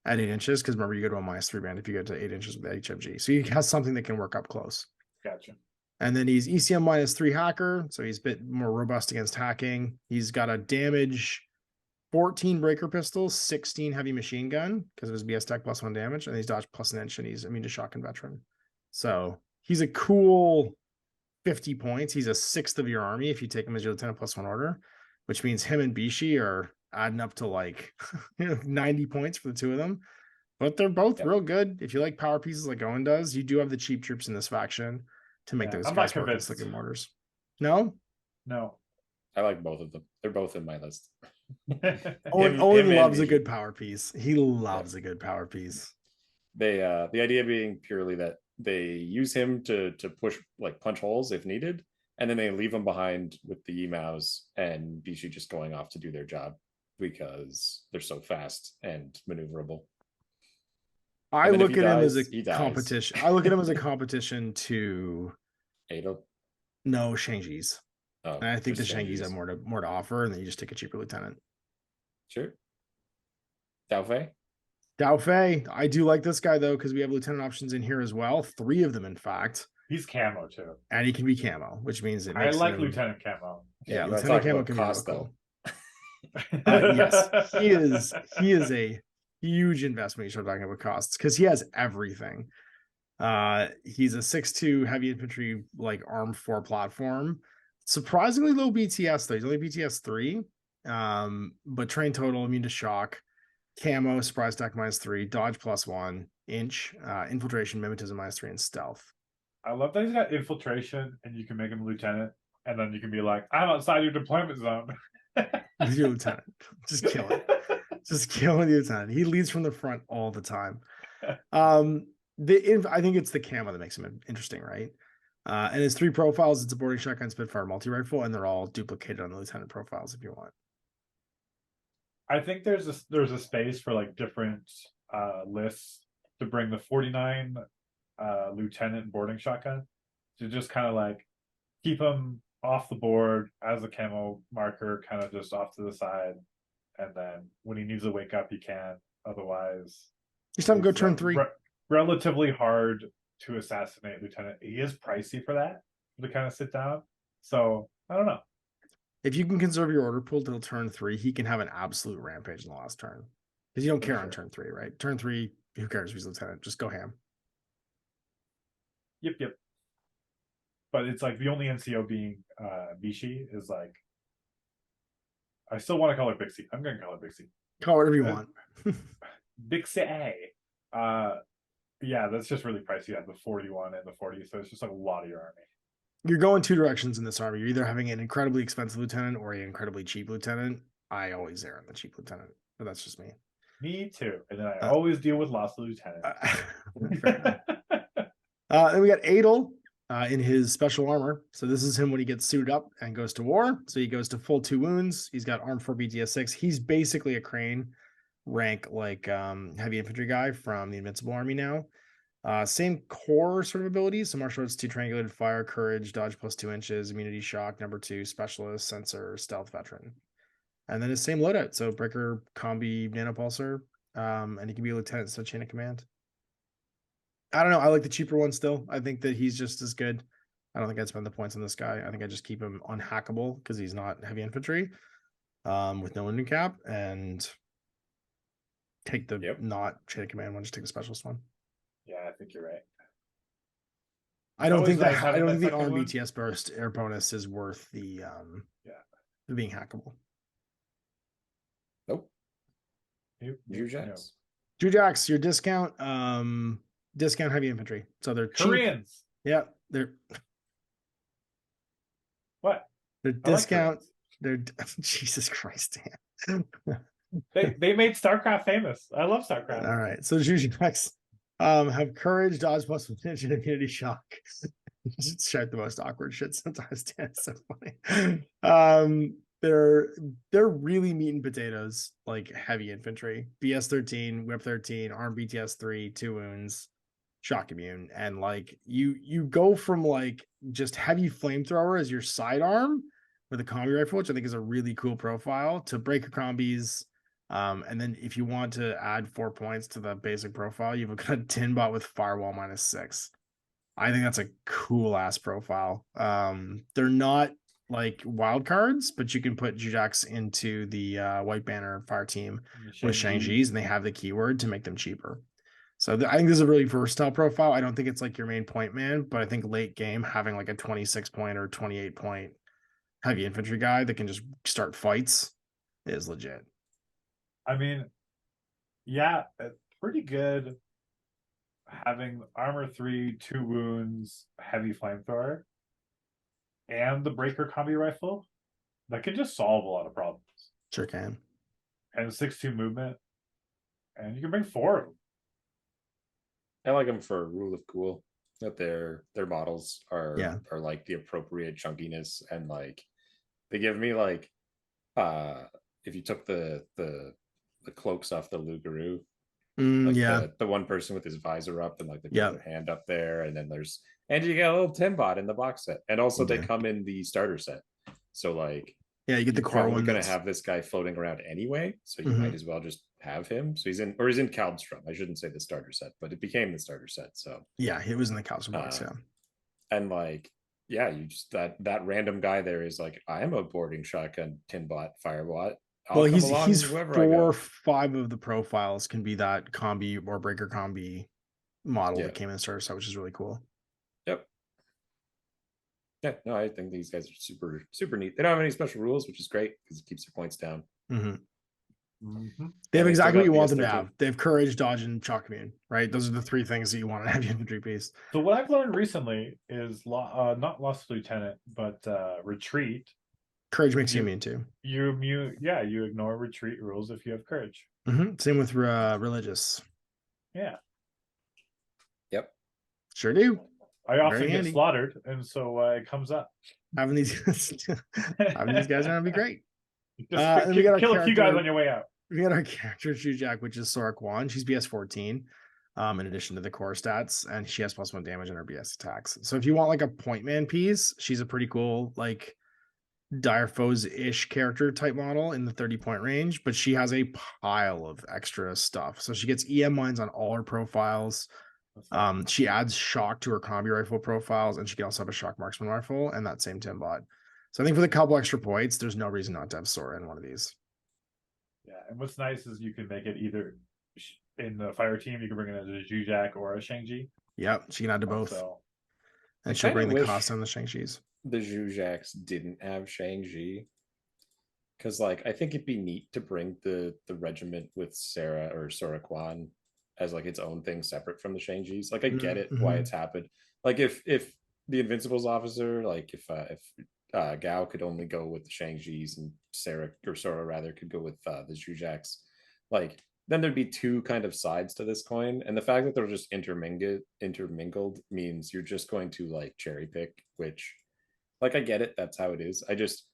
at 8 inches, because remember, you go to a -3 band if you go to 8 inches with the HMG. So he has something that can work up close. Gotcha. And then he's ECM -3 hacker, so he's a bit more robust against hacking. He's got a damage 14 breaker pistols, 16 heavy machine gun because of his BS tech +1 damage, and he's dodge +1 inch, and he's immune to shock and veteran. So he's a cool 50 points. He's a sixth of your army if you take him as your lieutenant +1 order, which means him and Bishi are adding up to like 90 points for the two of them. But they're both real good. If you like power pieces like Owen does, you do have the cheap troops in this faction to make those guys work as like mortars. No? No. I like both of them. They're both in my list. Owen loves a good power piece. He loves a good power piece. They the idea being purely that they use him to push like punch holes if needed, and then they leave him behind with the Emaus and Bishi just going off to do their job because they're so fast and maneuverable. I look at him as a competition. I look at him as a competition to Adel. No, Shang-Chi's. Oh, and I think the Shang-Chi's have more to offer, and then you just take a cheaper lieutenant. Sure. Dao Fei. I do like this guy though, because we have lieutenant options in here as well. 3 of them, in fact. He's camo too. And he can be camo, which means it makes I like lieutenant camo. Yeah, lieutenant camo can be real cool. Yes, he is a huge investment. You start talking about costs because he has everything. He's a 6'2" heavy infantry, like arm 4 platform. Surprisingly low BTS though. He's only BTS 3. But train total, immune to shock, camo, surprise attack -3, dodge +1, inch, infiltration, mimetism -3, and stealth. I love that he's got infiltration, and you can make him a lieutenant, and then you can be like, I'm outside your deployment zone. He's your lieutenant. Just kill it. Just kill the lieutenant. He leads from the front all the time. I think it's the camo that makes him interesting, right? And his 3 profiles, it's a boarding shotgun, Spitfire, multi-rifle, and they're all duplicated on the lieutenant profiles if you want. I think there's a space for like different lists to bring the 49 lieutenant boarding shotgun to just kind of like keep him off the board as a camo marker, kind of just off to the side, and then when he needs to wake up, he can. Otherwise, just have him go turn 3. Relatively hard to assassinate lieutenant. He is pricey for that, to kind of sit down. So I don't know. If you can conserve your order pool till turn 3, he can have an absolute rampage in the last turn. Because you don't care on turn 3, right? Turn 3, who cares if he's lieutenant? Just go ham. Yep. But it's like the only NCO being Bishi is like, I still want to call her Bixie. I'm going to call her Bixie. Call whatever you want. Bixie. Yeah, that's just really pricey at the 41 and the 40. So it's just like a lot of your army. You're going 2 directions in this army. You're either having an incredibly expensive lieutenant or an incredibly cheap lieutenant. I always err on the cheap lieutenant, but that's just me. Me too. And then I always deal with lost lieutenant. Then we got Adel in his special armor. So this is him when he gets suited up and goes to war. So he goes to full 2 wounds. He's got arm 4 BTS 6. He's basically a crane rank, like heavy infantry guy from the Invincible Army now. Same core sort of abilities. So martial arts 2, triangulated fire, courage, dodge +2 inches, immunity shock, number 2, specialist, sensor, stealth, veteran. And then his same loadout. So breaker, combi, nanopulsar. And he can be a lieutenant, so chain of command. I don't know. I like the cheaper one still. I think that he's just as good. I don't think I'd spend the points on this guy. I think I just keep him unhackable because he's not heavy infantry with no wounding cap, and take the not chain of command one, just take the specialist one. Yeah, I think you're right. I don't think the arm BTS burst air bonus is worth the being hackable. Nope. Jujax, your discount discount heavy infantry. So they're Koreans. Cheap. Yeah, they're what? They're discount. They're Jesus Christ, Dan. they made StarCraft famous. I love StarCraft. All right, so Jujax have courage, dodge +1 inch, and immunity shock. Just shout the most awkward shit sometimes, Dan. It's so funny. They're really meat and potatoes, like heavy infantry. BS 13, whip 13, arm BTS 3, 2 wounds, shock immune, and like you go from like just heavy flamethrower as your sidearm with a combi rifle, which I think is a really cool profile, to breaker combis. And then if you want to add 4 points to the basic profile, you've got a tin bot with firewall -6. I think that's a cool ass profile. They're not like wild cards, but you can put Jujax into the White Banner fire team with Shang-Chi's, and they have the keyword to make them cheaper. So I think this is a really versatile profile. I don't think it's like your main point man, but I think late game having like a 26 point or 28 point heavy infantry guy that can just start fights is legit. I mean, yeah, it's pretty good having armor 3, 2 wounds, heavy flamethrower, and the breaker combi rifle. That can just solve a lot of problems. Sure can. And 6-2 movement. And you can bring 4 of them. I like them for rule of cool. That their models are like the appropriate chunkiness, and like they give me like if you took the cloaks off the Lugaroo, like the one person with his visor up and like the other hand up there, and then there's and you get a little Timbot in the box set, and also they come in the starter set. So like you get the core one. You're going to have this guy floating around anyway, so you might as well just have him. So he's in Kaldstrom. I shouldn't say the starter set, but it became the starter set. So yeah, he was in the Kaldstrom box. And like you just that random guy there is like, I am a boarding shotgun Tinbot Firebot. Well, he's 4 or 5 of the profiles can be that combi or breaker combi model that came in the starter set, which is really cool. Yep. Yeah, no, I think these guys are super, super neat. They don't have any special rules, which is great because it keeps their points down. They have exactly what you want them to have. They have courage, dodge, and shock immune, right? Those are the 3 things that you want to have your infantry piece. So what I've learned recently is not Lost Lieutenant, but retreat. Courage makes you immune too. You ignore retreat rules if you have courage. Same with religious. Yeah. Yep. Sure do. I often get slaughtered, and so it comes up. Having these guys are gonna be great. Just kill a few guys on your way out. We got our character Shujak, which is Sora Kwan. She's BS14, in addition to the core stats, and she has +1 damage in her BS attacks. So if you want like a point man piece, she's a pretty cool like dire foes-ish character type model in the 30-point range, but she has a pile of extra stuff. So she gets EM mines on all her profiles. She adds shock to her combi rifle profiles, and she can also have a shock marksman rifle and that same Timbot. So I think for the couple extra points, there's no reason not to have Sora in one of these. Yeah, and what's nice is you can make it either in the fire team, you can bring in a Zhuzhak or a Shang-Chi. Yep, she can add to both. And she'll bring the cost on the Shang-Chis. The Zhuzhaks didn't have Shang-Chi. Because like I think it'd be neat to bring the regiment with Sarah or Sora Kwan as like its own thing separate from the Shang-Chis. Like I get it why it's happened. Like if the Invincibles officer, like if Gao could only go with the Shang-Chis and Sarah or Sora rather could go with the Zhuzhaks, like then there'd be 2 kind of sides to this coin. And the fact that they're just intermingled means you're just going to like cherry pick, which like I get it, that's how it is. I just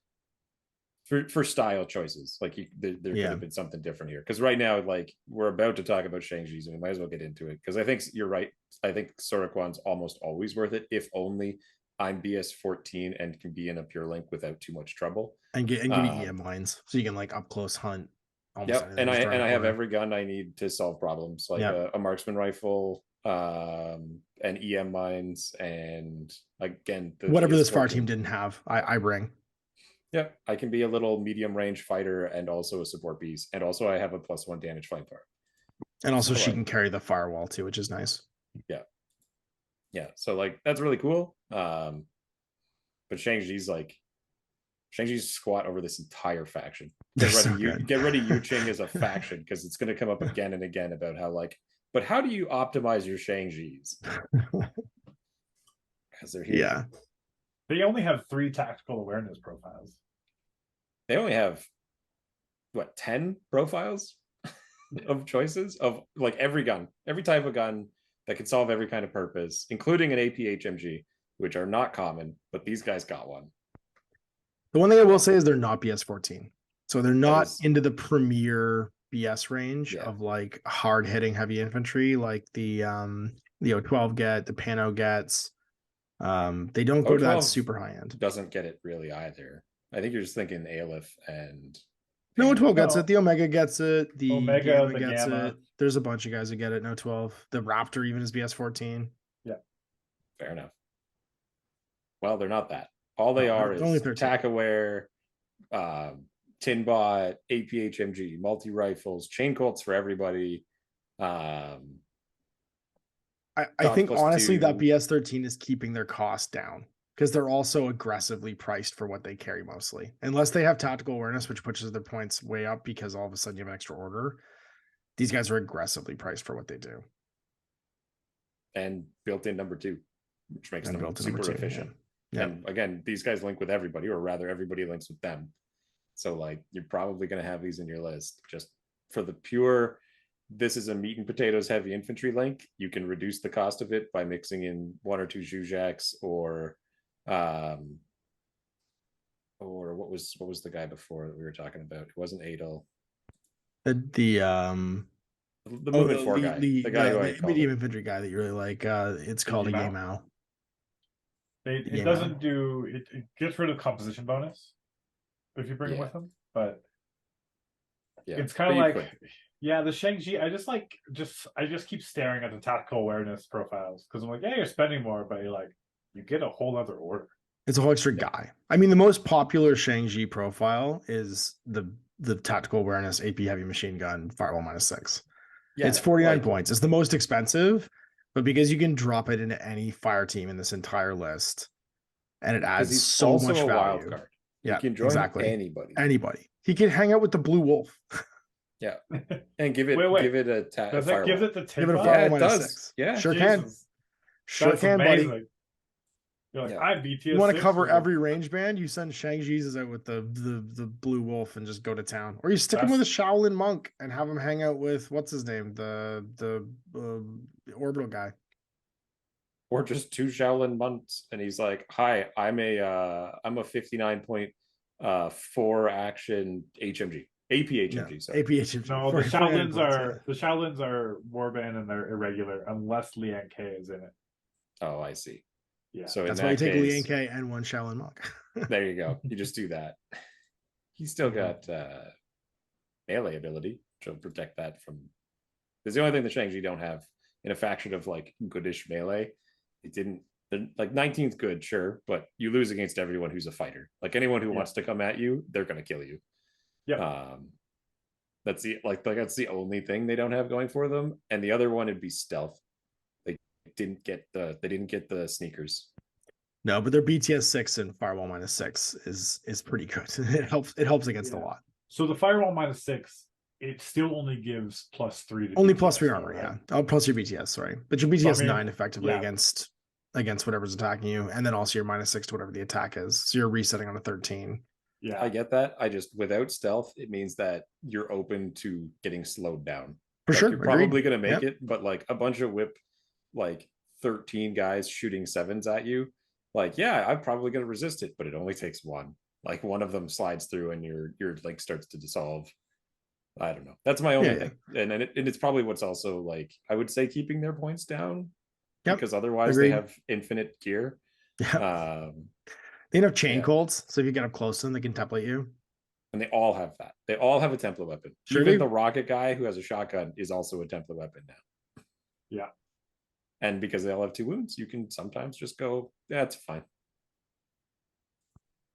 for style choices, like there could have been something different here, because right now like we're about to talk about Shang-Chi's and we might as well get into it, because I think you're right. I think Sora Kwan's almost always worth it if only I'm BS14 and can be in a pure link without too much trouble and give you EM lines so you can like up close hunt. And I have every gun I need to solve problems, like a marksman rifle, and EM mines, and again whatever this far team didn't have, I bring. Yeah, I can be a little medium range fighter and also a support piece, and also I have a +1 damage flamethrower. And also she can carry the firewall too, which is nice. Yeah. So like that's really cool. But Shang-Chi's squat over this entire faction. Get ready, Yu Jing as a faction, because it's going to come up again and again about how like, but how do you optimize your Shang-Chi's? Because they're here. Yeah. They only have 3 tactical awareness profiles. They only have 10 profiles of choices of like every type of gun that can solve every kind of purpose, including an AP HMG, which are not common, but these guys got one. The one thing I will say is they're not BS14. So they're not into the premier BS range of like hard hitting heavy infantry like the O12 get, the Pano gets. They don't go to that super high end. Doesn't get it really either. I think you're just thinking Aleph and no, 12 gets it. The Omega gets it. The Omega gets it. There's a bunch of guys that get it. No 12. The Raptor even is BS14. Yeah. Fair enough. Well, they're not that. All they are is attack aware, Tinbot, AP HMG, multi rifles, chain Colts for everybody. I think honestly that +2. BS13 is keeping their cost down because they're also aggressively priced for what they carry mostly. Unless they have tactical awareness, which pushes their points way up because all of a sudden you have an extra order. These guys are aggressively priced for what they do. And built-in number 2, which makes them super efficient. Yeah. And again, these guys link with everybody, or rather everybody links with them. So like you're probably going to have these in your list just for the pure, this is a meat and potatoes heavy infantry link. You can reduce the cost of it by mixing in 1 or 2 Zhuzhaks or what was the guy before that we were talking about? It wasn't Adel. The movement 4 guy. The guy who I medium infantry guy that you really like. It's called a Yamao. It doesn't do it gets rid of composition bonus if you bring it with them, but it's kind of like the Shang-Chi. I just keep staring at the tactical awareness profiles because I'm like, yeah, you're spending more, but you get a whole other order. It's a whole extra guy. I mean, the most popular Shang-Chi profile is the tactical awareness AP heavy machine gun firewall -6. Yeah, it's 49 points. It's the most expensive, but because you can drop it into any fire team in this entire list, and it adds so much value. Wild card. Yeah, you can join anybody. Anybody. He can hang out with the Blue Wolf. Yeah, and give it a does that give it the tip? Give it a firewall -6. Yeah, sure can. Sure can, amazing. Buddy. You're like, I'm BTS. You want to cover every range band? You send Shang-Chi's out with the Blue Wolf and just go to town, or you stick him with a Shaolin monk and have him hang out with what's his name, the orbital guy, or just 2 Shaolin monks, and he's like, "Hi, I'm a 59.4 action HMG, AP HMG, sorry, AP HMG." No, the Shaolins are warband and they're irregular unless Liang K is in it. Oh, I see. Yeah, so that's why you take Liang K and 1 Shaolin monk. There you go. You just do that. He's still got melee ability, which will protect that from. Because the only thing the Shang-Chi don't have in a faction of like goodish melee, it didn't. Like 19th good, sure, but you lose against everyone who's a fighter. Like anyone who wants to come at you, they're gonna kill you. Yeah. That's that's the only thing they don't have going for them. And the other one would be stealth. They didn't get the sneakers. No, but their BTS6 and firewall -6 is pretty good. It helps against a lot. So the firewall -6, it still only gives +3 to only BTS, +3 armor, right? Yeah. Oh, plus your BTS, sorry. But your BTS 9 effectively against whatever's attacking you, and then also your -6 to whatever the attack is. So you're resetting on a 13. Yeah, I get that. I just, without stealth, it means that you're open to getting slowed down. For sure. You're probably gonna make it, but like a bunch of whip, like 13 guys shooting 7s at you, like, yeah, I'm probably gonna resist it, but it only takes 1. Like one of them slides through and your link starts to dissolve. I don't know. That's my only thing. And it's probably what's also like, I would say keeping their points down. Because otherwise they have infinite gear. Yeah. They have chain colts, so if you get up close to them, they can template you. And they all have that. They all have a template weapon. Sure. Even the rocket guy who has a shotgun is also a template weapon now. Yeah. And because they all have 2 wounds, you can sometimes just go, yeah, it's fine.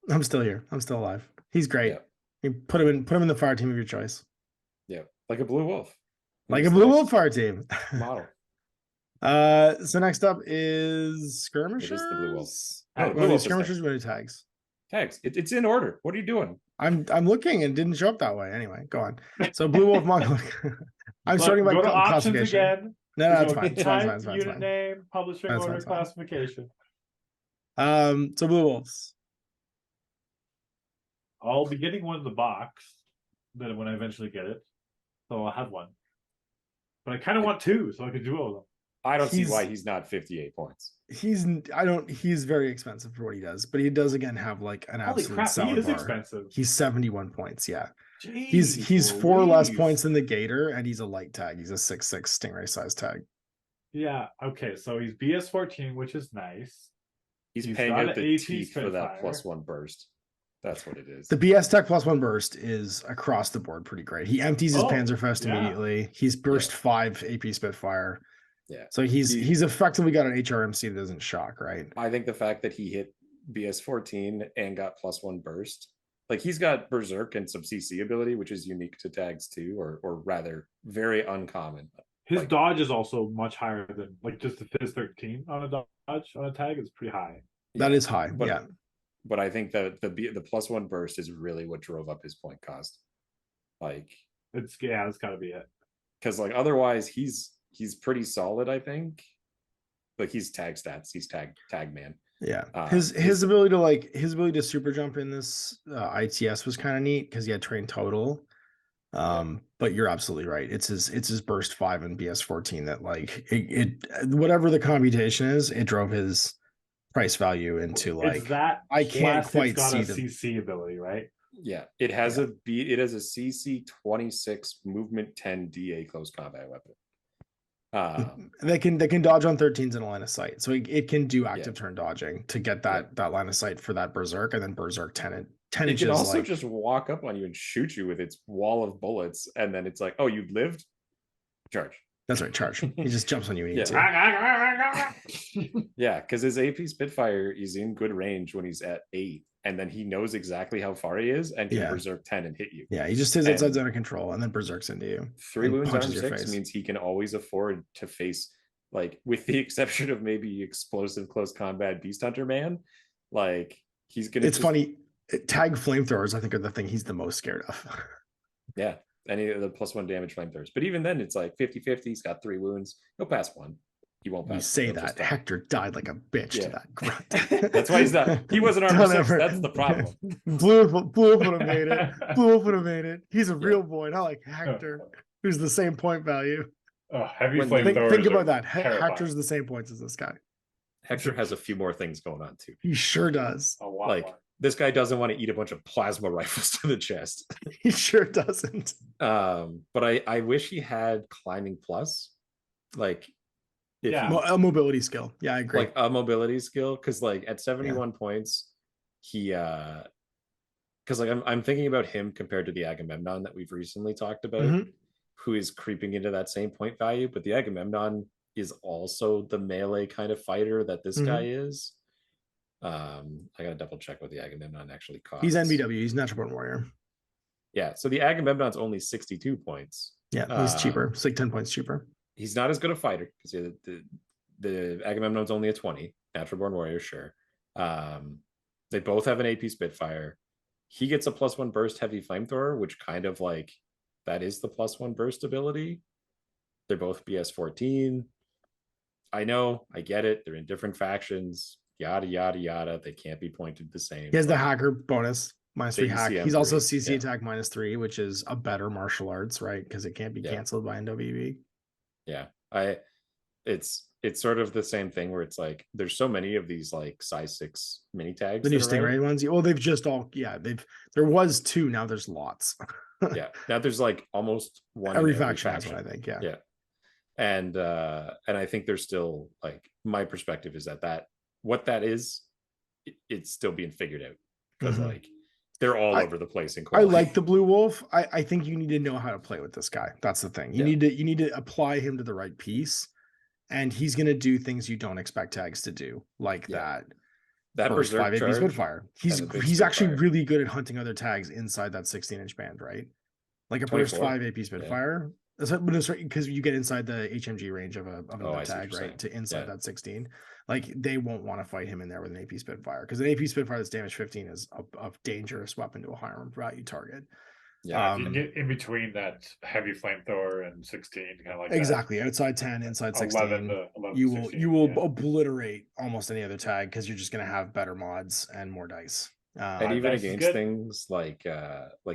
I'm still here. I'm still alive. He's great. Yeah. You put him in the fire team of your choice. Yeah. Like a Blue Wolf. Like a Blue Wolf fire team. Model. So next up is skirmishers. It is the Blue Wolf. Skirmishers going to tags. Tags. It's in order. What are you doing? I'm looking and didn't show up that way. Anyway, go on. So Blue Wolf Monk. I'm starting by classification. Again. No, that's fine. It's fine. Unit name, publishing order, classification. So Blue Wolves. I'll be getting one in the box that when I eventually get it. So I'll have one. But I kind of want 2 so I can duo them. I don't see why he's not 58 points. He's very expensive for what he does, but he does again have like an absolute he is expensive. He's 71 points, yeah. Jeez, he's 4 less points than the Gator, and he's a light tag. He's a 6/6 Stingray size tag. Yeah, okay, so he's BS14, which is nice. He's paying out the teeth for that +1 burst. That's what it is. The BS Tech +1 burst is across the board pretty great. He empties his Panzerfaust immediately. He's burst 5 AP Spitfire. Yeah. So he's effectively got an HRMC that doesn't shock, right? I think the fact that he hit BS14 and got +1 burst, like he's got Berserk and some CC ability, which is unique to tags too, or rather very uncommon. His dodge is also much higher than like just his 13 on a dodge on a tag is pretty high. That is high, but, But I think that the +1 burst is really what drove up his point cost. Like that's got to be it. Because like otherwise he's pretty solid. I think like he's tag stats. He's tag man. Yeah, his ability to super jump in this ITS was kind of neat because he had train total. But you're absolutely right. It's his burst 5 and BS14 that like it whatever the computation is, it drove his price value into like it's that I can't quite see the CC ability, right? Yeah, it has a CC 26 movement 10 DA close combat weapon. They can dodge on 13s in a line of sight, so it can do active turn dodging to get that line of sight for that berserk, and then berserk 10 it inches. It can also just walk up on you and shoot you with its wall of bullets, and then it's like, oh, you lived, charge. That's right, charge. He just jumps on you. Yeah, because his AP Spitfire is in good range when he's at 8, and then he knows exactly how far he is and can berserk 10 and hit you. Yeah, he just his inside's out of control and then berserks into you. 3 wounds arm 6 means he can always afford to face, like, with the exception of maybe explosive close combat Beast Hunter man, like he's gonna. It's funny. Tag flamethrowers, I think, are the thing he's the most scared of. Yeah, any of the +1 damage flamethrowers, but even then, it's like 50-50. He's got 3 wounds. He'll pass 1. He won't pass. You say that Hector died like a bitch to that grunt. That's why he's not. He wasn't armor 6. That's the problem. Blue would have made it. Blue would have made it. He's a real boy, not like Hector, who's the same point value. Heavy flamethrowers. Think about that. Hector's the same points as this guy. Hector has a few more things going on too. He sure does. A lot like more. This guy doesn't want to eat a bunch of plasma rifles to the chest. He sure doesn't. But I wish he had climbing plus, like a mobility skill. Yeah, I agree. Like a mobility skill, because like at 71 points, he because like I'm thinking about him compared to the Agamemnon that we've recently talked about, who is creeping into that same point value, but the Agamemnon is also the melee kind of fighter that this guy is. I gotta double check what the Agamemnon actually costs. He's NBW, he's Natural Born Warrior. Yeah, so the Agamemnon's only 62 points. Yeah, he's cheaper. It's like 10 points cheaper. He's not as good a fighter because the Agamemnon's only a 20. Natural Born Warrior, sure. They both have an AP Spitfire. He gets a +1 burst heavy flamethrower, which kind of like that is the +1 burst ability. They're both BS14. I know, I get it. They're in different factions. Yada yada yada. They can't be pointed the same. He has the hacker bonus -3 hack. He's also CC attack -3, which is a better martial arts, right? Because it can't be canceled by NWB. Yeah, it's sort of the same thing where it's like there's so many of these like size 6 mini tags. The new Stingray ones. Well, they've just all there was 2, now there's lots. Yeah, now there's like almost one every faction has one, I think. Yeah. And I think there's still like my perspective is that what that is, it's still being figured out because like they're all over the place in quality. I like the Blue Wolf. I think you need to know how to play with this guy. That's the thing. You need to apply him to the right piece, and he's going to do things you don't expect tags to do, like that burst 5 AP Spitfire. He's actually really good at hunting other tags inside that 16-inch band, right? Like a burst 5 AP Spitfire. Because you get inside the HMG range of another tag, right? To inside that 16. Like they won't want to fight him in there with an AP Spitfire, because an AP Spitfire that's damage 15 is a dangerous weapon to a higher value target. Yeah, you can get in between that heavy flamethrower and 16, kind of like exactly. Outside 10, inside 16. 11 you will obliterate almost any other tag because you're just going to have better mods and more dice. And even against things like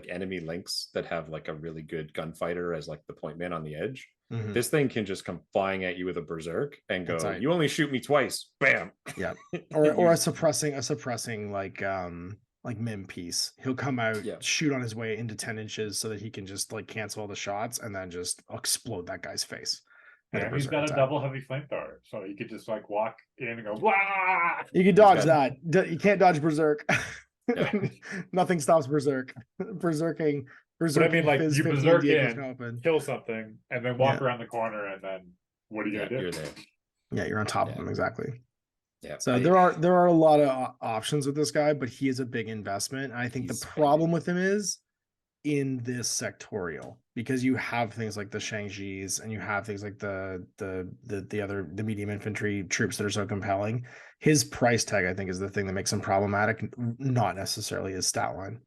enemy links that have like a really good gunfighter as like the point man on the edge, this thing can just come flying at you with a berserk and go, you only shoot me twice, bam. Yeah. or a suppressing like mim piece. He'll come out, shoot on his way into 10 inches so that he can just like cancel all the shots and then just explode that guy's face. Yeah, he's got a double heavy flamethrower, so you could just like walk in and go, wah! You can dodge that. You can't dodge berserk. Nothing stops berserk. Berserking. But I mean, like you berserk in, kill something, and then walk around the corner, and then what are you gonna do? You're there. Yeah, you're on top of him, exactly. Yeah. So there are a lot of options with this guy, but he is a big investment. And I think the problem with him is in this sectorial, because you have things like the Shang-Chi's and you have things like the medium infantry troops that are so compelling. His price tag, I think, is the thing that makes him problematic, not necessarily his stat line.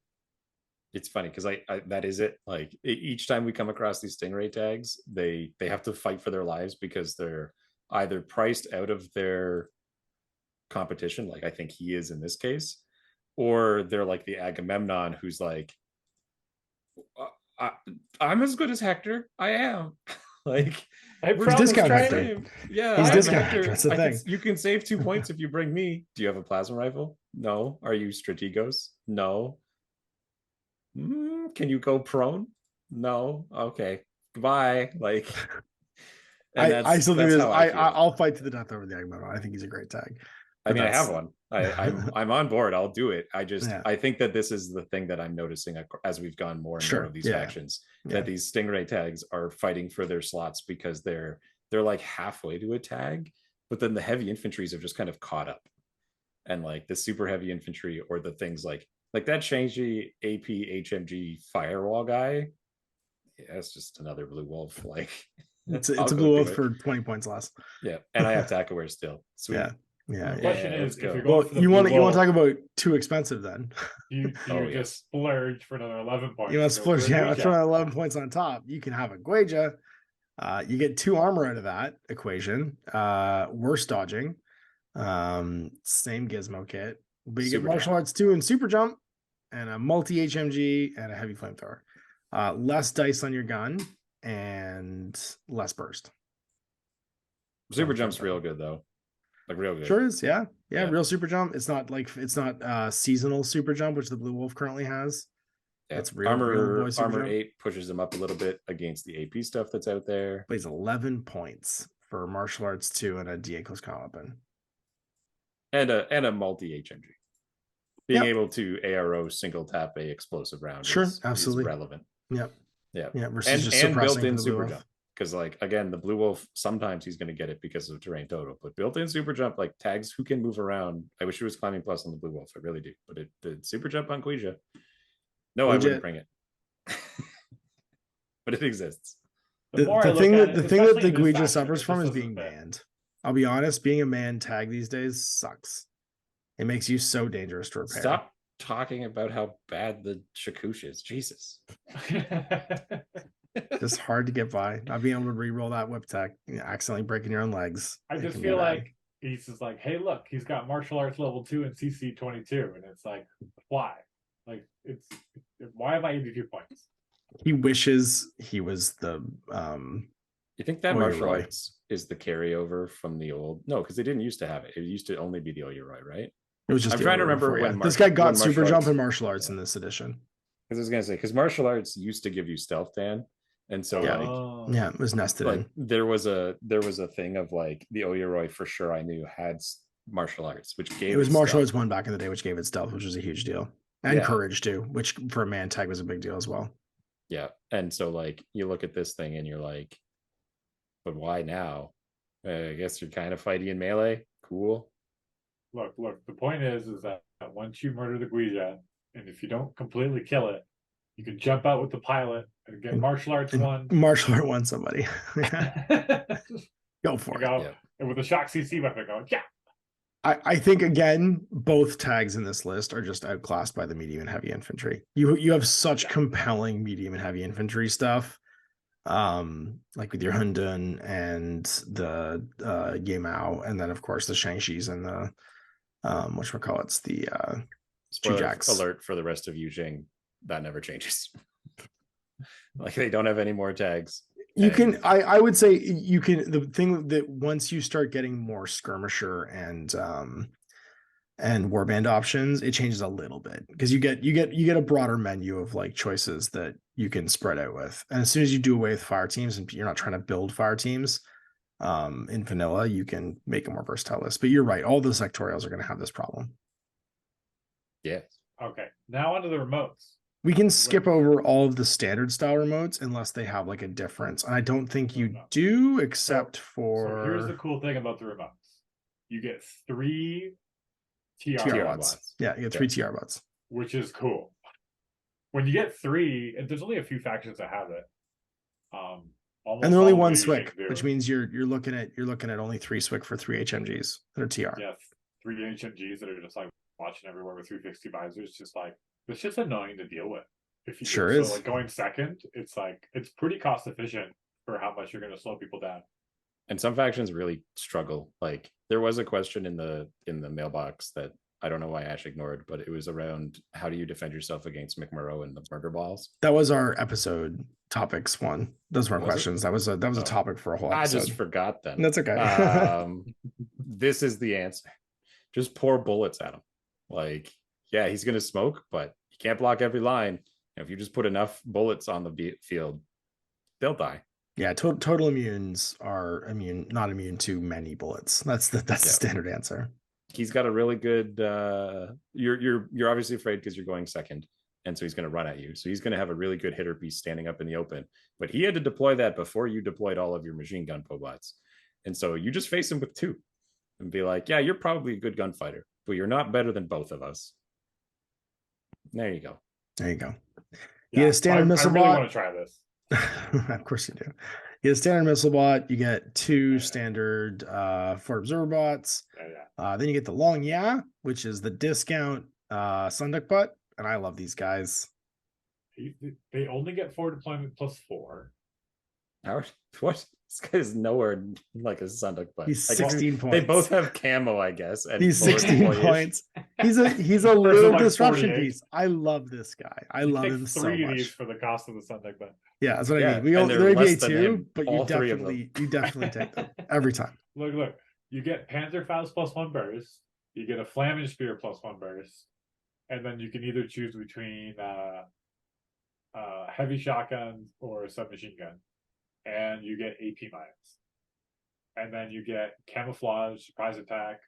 It's funny because I that is it. Like each time we come across these Stingray tags, they have to fight for their lives because they're either priced out of their competition, like I think he is in this case, or they're like the Agamemnon who's like, I'm as good as Hector. I am. Like, he's discount Hector. Yeah, he's discount Hector. That's the thing. You can save 2 points if you bring me. Do you have a plasma rifle? No. Are you Strategos? No. Can you go prone? No. Okay. Goodbye. Like, I still think I'll fight to the death over the Agamemnon. I think he's a great tag. I mean, I have one. I'm on board. I'll do it. I think that this is the thing that I'm noticing as we've gone more and more of these factions, that these Stingray tags are fighting for their slots because they're like halfway to a tag, but then the heavy infantries have just kind of caught up, and like the super heavy infantry or the things like that Shang-Chi AP HMG firewall guy. Yeah, it's just another blue wolf. Like it's a blue wolf for 20 points less. Yeah, and I have tackle still. Sweet. Yeah. The question is, if you're going you want to talk about too expensive then? You just splurge for another 11 points. You want to splurge, for another 11 points on top. You can have a Gueja. You get 2 armor out of that equation. Worse dodging. Same gizmo kit. But you get martial arts 2 and super jump, and a multi HMG and a heavy flamethrower. Less dice on your gun and less burst. Super jump's real good though. Like real good. Sure is, yeah. Real super jump. It's not seasonal super jump, which the blue wolf currently has. Yeah. It's real armor 8 pushes him up a little bit against the AP stuff that's out there. But he's 11 points for martial arts 2 and a DA close combat weapon. And a multi HMG. Being able to ARO single tap a explosive round absolutely is relevant. Yeah. Versus and built-in super jump. Because, like, again, the blue wolf, sometimes he's going to get it because of terrain total, but built-in super jump, like tags who can move around. I wish it was climbing plus on the blue wolf. I really do. But the super jump on Gueja, no, I wouldn't bring it. But it exists. The thing that the Gueja suffers from is being manned. I'll be honest, being a man tag these days sucks. It makes you so dangerous to repair. Stop talking about how bad the Shakush is. Jesus. Just hard to get by. Not being able to re-roll that whip tech, accidentally breaking your own legs. I just feel like he's just like, hey, look, he's got martial arts level 2 and CC 22, and it's like, why? Like, why am I 82 points? He wishes he was the. You think that martial arts is the carryover from the old? No, because they didn't used to have it. It used to only be the Oyoroi, right? It was just. I'm trying to remember when this guy got super jump and martial arts in this edition. Because I was gonna say, because martial arts used to give you stealth, Dan. And so it was nested in. There was a thing of like the Oyoroi for sure I knew had martial arts, which gave it was martial arts 1 back in the day, which gave it stealth, which was a huge deal. And courage too, which for a man tag was a big deal as well. Yeah. And so like you look at this thing and you're like, but why now? I guess you're kind of fighting in melee. Cool. Look, the point is that once you murder the Gueja, and if you don't completely kill it, you can jump out with the pilot and get martial arts 1. Martial art 1 somebody. Go for it. Yeah. And with a shock CC weapon going, I think again, both tags in this list are just outclassed by the medium and heavy infantry. You have such compelling medium and heavy infantry stuff. Like with your Hundun and the Yamao, and then of course the Shang-Chi's and the whatchamacallits, the Chujaks. Alert for the rest of Yu Jing. That never changes. Like they don't have any more tags. You can I would say you can. The thing that once you start getting more skirmisher and warband options, it changes a little bit because you get a broader menu of like choices that you can spread out with. And as soon as you do away with fire teams and you're not trying to build fire teams in vanilla, you can make a more versatile list. But you're right, all the sectorials are going to have this problem. Yes. Okay. Now onto the remotes. We can skip over all of the standard style remotes unless they have like a difference. And I don't think you do, except for... So here's the cool thing about the remotes. You get 3 TR bots. Yeah, you get 3 TR bots. Which is cool. when you get 3, and there's only a few factions that have it. And they're only 1 SWIC, which means you're looking at only 3 SWIC for 3 HMGs that are TR. Yeah, 3 HMGs that are just like watching everywhere with 360 visors. Just like it's just annoying to deal with. If you sure is. So like going second, it's pretty cost efficient for how much you're going to slow people down. And some factions really struggle. Like there was a question in the mailbox that I don't know why Ash ignored, but it was around how do you defend yourself against McMurrow and the murder balls? That was our episode topics one. Those weren't questions. That was a topic for a whole episode. I just forgot them. That's okay. This is the answer. Just pour bullets at him. Like, yeah, he's gonna smoke, but he can't block every line. If you just put enough bullets on the field, they'll die. Yeah, total immunes are not immune to many bullets. That's the standard answer. He's got a really good. You're obviously afraid because you're going second, and so he's going to run at you. So he's going to have a really good hitter piece standing up in the open. But he had to deploy that before you deployed all of your machine gun pobots, and so you just face him with 2, and be like, "Yeah, you're probably a good gunfighter, but you're not better than both of us." There you go. There you go. You get a standard missile bot. I really want to try this. Of course you do. You get a standard missile bot. You get 2 standard Fort Observer bots. Then you get the Long Ya, which is the discount Sunduck butt, and I love these guys. They only get 4 deployment plus 4. Howard, what? This guy's nowhere like a Sunduck butt. He's 16 points. They both have camo, I guess. And he's 16 points. He's a little like disruption 48. Piece. I love this guy. I love him so much. 3 of these for the cost of the Sunduck butt. Yeah, that's what I mean. We go there may be 2, but you definitely take them every time. Look. You get Panzerfaust plus 1 burst. You get a Flaming Spear plus 1 burst, and then you can either choose between heavy shotgun or a submachine gun, and you get AP mines, and then you get camouflage, surprise attack,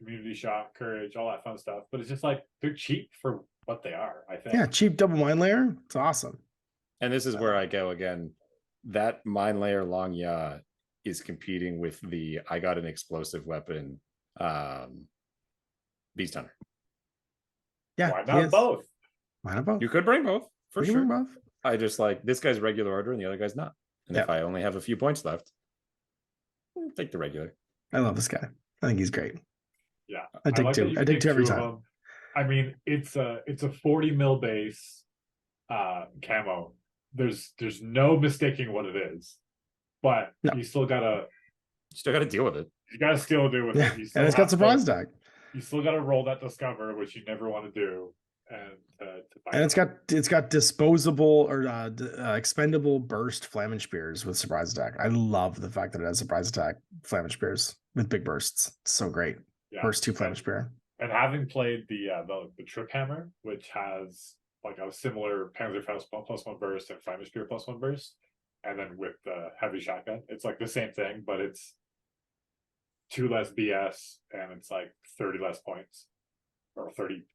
immunity shock, courage, all that fun stuff. But it's just like they're cheap for what they are. I think. Yeah, cheap double mine layer. It's awesome. And this is where I go again. That mine layer Long Ya is competing with the I got an explosive weapon Beast Hunter. Yeah. Why not both? Why not both? You could bring both for sure. Bring both. I just like this guy's regular order and the other guy's not. And if I only have a few points left, I'll take the regular. I love this guy. I think he's great. Yeah. I take 2. I take 2 every time. I mean, it's a 40 mil base camo. There's no mistaking what it is. But you still gotta deal with it. You gotta still deal with it. And it's got surprise attack. You still gotta roll that discover, which you never want to do. And it's got disposable or expendable burst flaming spears with surprise attack. I love the fact that it has surprise attack flaming spears with big bursts. It's so great. Yeah. Burst 2 flaming spear. And having played the Trip Hammer, which has like a similar Panzerfaust plus 1 burst and flaming spear plus 1 burst. And then with the heavy shotgun, it's like the same thing, but it's 2 less BS and it's like 30 less points or 37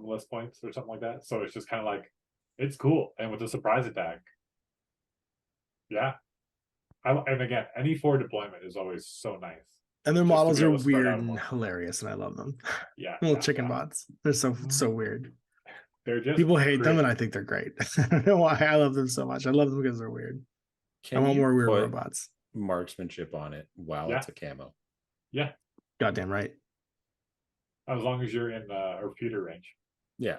less points or something like that. So it's just kind of like, it's cool. And with the surprise attack, yeah. And again, any 4 deployment is always so nice. And their models are weird and hilarious, and I love them. Yeah. Little chicken bots. They're so weird. They're just people hate them, and I think they're great. I don't know why I love them so much. I love them because they're weird. I want more weird robots. Marksmanship on it while it's a camo. Yeah. Goddamn right. As long as you're in a repeater range. Yeah.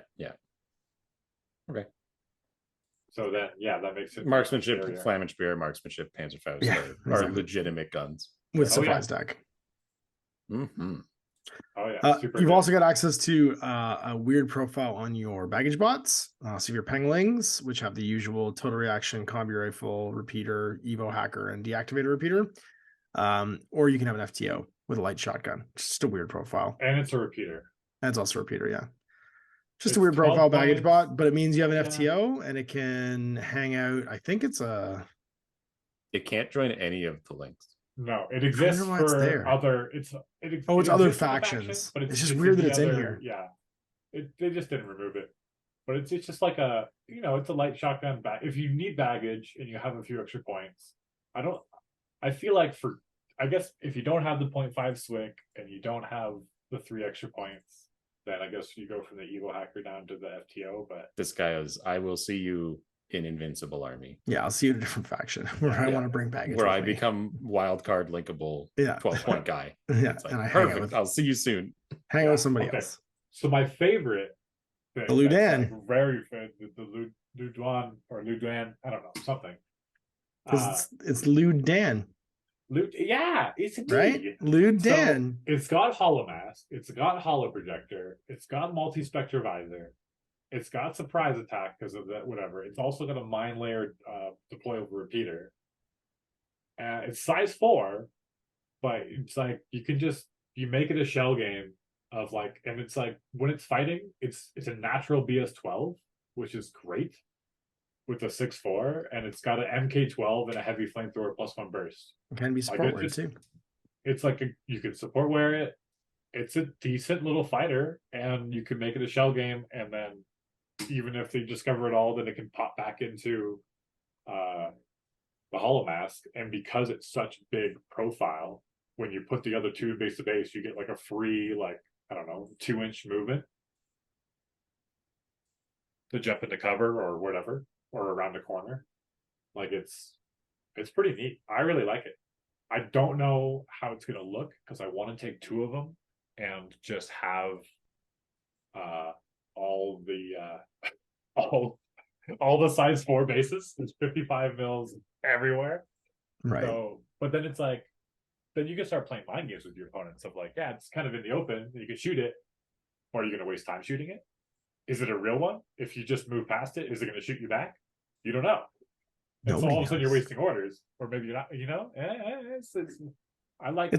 Okay. So then, that makes it marksmanship, flaming spear, marksmanship, Panzerfaust are legitimate guns with surprise attack. Mm-hmm. Oh yeah. You've also got access to a weird profile on your baggage bots. So your Penglings, which have the usual total reaction, combi rifle, repeater, Evo hacker, and deactivator repeater. Or you can have an FTO with a light shotgun. Just a weird profile. And it's a repeater. And it's also a repeater, yeah. Just a weird profile baggage bot, but it means you have an FTO and it can hang out. I think it's it can't join any of the links. No, it exists for other. It's other factions, but it's just weird that it's in here. Yeah, they just didn't remove it, but it's just like a it's a light shotgun bag. If you need baggage and you have a few extra points, I feel like I guess if you don't have the 0.5 SWIC and you don't have the 3 extra points, then I guess you go from the evil hacker down to the FTO. But this guy is, I will see you in Invincible Army. Yeah, I'll see you in a different faction where I want to bring baggage. Where I become wildcard linkable 12-point guy. Yeah, it's like, and I perfect. I'll see you soon. Hang out with somebody else. So my favorite thing, the Ludan. Like very the Luduan or Luduan, I don't know, something. It's Ludan. Yeah, it's right. Ludan. So it's got Holomask, it's got Holoprojector, it's got Multi-Spectre Visor, it's got Surprise Attack because of that, whatever. It's also got a Mind Layer deployable repeater. It's size 4, but it's like you make it a shell game of like, and it's like when it's fighting, it's a natural BS12, which is great with a 6/4, and it's got an MK12 and a heavy flamethrower +1 burst. It can be support wear too. It's like you can support wear it. It's a decent little fighter, and you can make it a shell game, and then even if they discover it all, then it can pop back into the Holomask. And because it's such big profile, when you put the other two base to base, you get like a free, like, I don't know, 2-inch movement to jump into cover or whatever, or around the corner. Like it's pretty neat. I really like it. I don't know how it's gonna look because I want to take 2 of them and just have all the size 4 bases. There's 55 mils everywhere. Right. So, but then it's like, then you can start playing mind games with your opponents of like, yeah, it's kind of in the open. You can shoot it, or are you going to waste time shooting it? Is it a real one? If you just move past it, is it going to shoot you back? You don't know. And so all of a sudden you're wasting orders, or maybe you're not. You know, it's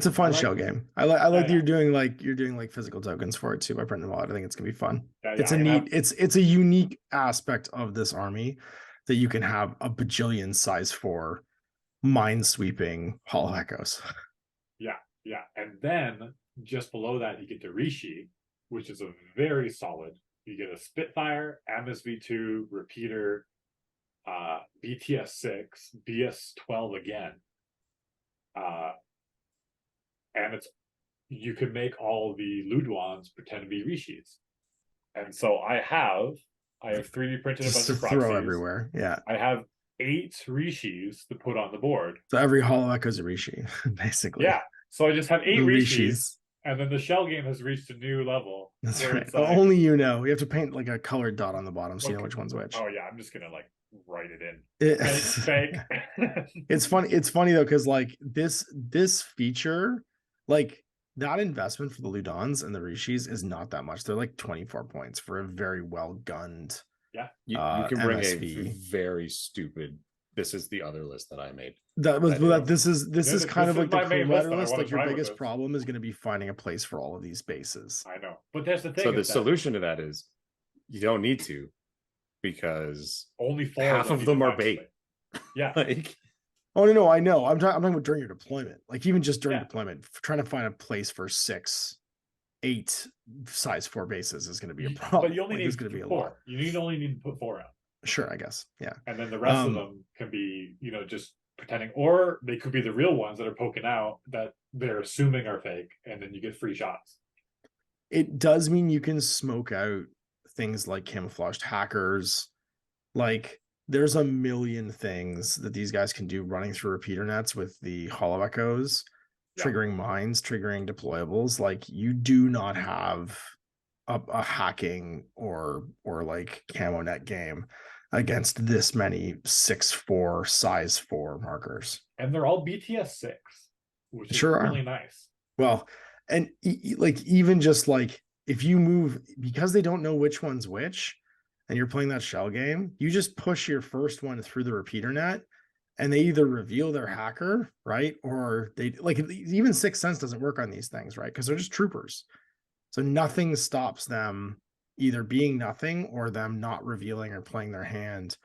a fun shell game. I like that you're doing physical tokens for it too by printing them out. I think it's gonna be fun. It's a unique aspect of this army that you can have a bajillion size 4 mind sweeping Hollow Echoes. Yeah, and then just below that you get the Rishi, which is a very solid. You get a Spitfire, MSV2, repeater, BTS6, BS12 again. And you can make all the Luduans pretend to be Rishis. And so I have 3D printed a bunch of proxies. Throw everywhere. Yeah. I have 8 Rishis to put on the board. So every Hollow Echo is a Rishi, basically. Yeah. So I just have 8 Rishis. And then the shell game has reached a new level. That's right. Like, only you know. We have to paint like a colored dot on the bottom so you know which one's which. Oh yeah, I'm just gonna like write it in. It's fake. It's funny though, because like this feature, like that investment for the Ludans and the Rishis is not that much. They're like 24 points for a very well gunned. Yeah, you can bring MSV. A very stupid. This is the other list that I made. This is kind of like the crew list. Like your biggest this. problem is going to be finding a place for all of these bases. I know, but that's the thing. So the solution to that is you don't need to, because only 4 half of them are bait. Yeah. Oh no, I know. I'm talking about during your deployment. Like even just during deployment, trying to find a place for 6, 8 size 4 bases is going to be a problem. But you only need to be 4. You only need to put 4 out. Sure, I guess. Yeah. And then the rest of them can be, just pretending, or they could be the real ones that are poking out that they're assuming are fake, and then you get free shots. It does mean you can smoke out things like camouflaged hackers. Like there's a million things that these guys can do running through repeater nets with the Hollow Echoes, triggering mines, triggering deployables. Like you do not have a hacking or like camo net game against this many 6/4 size 4 markers, and they're all BTS6, which is really nice. Well, and like even just like if you move, because they don't know which one's which, and you're playing that shell game, you just push your first one through the repeater net, and they either reveal their hacker, right, or they like even Sixth Sense doesn't work on these things, right, because they're just troopers, so nothing stops them either being nothing or them not revealing or playing their hand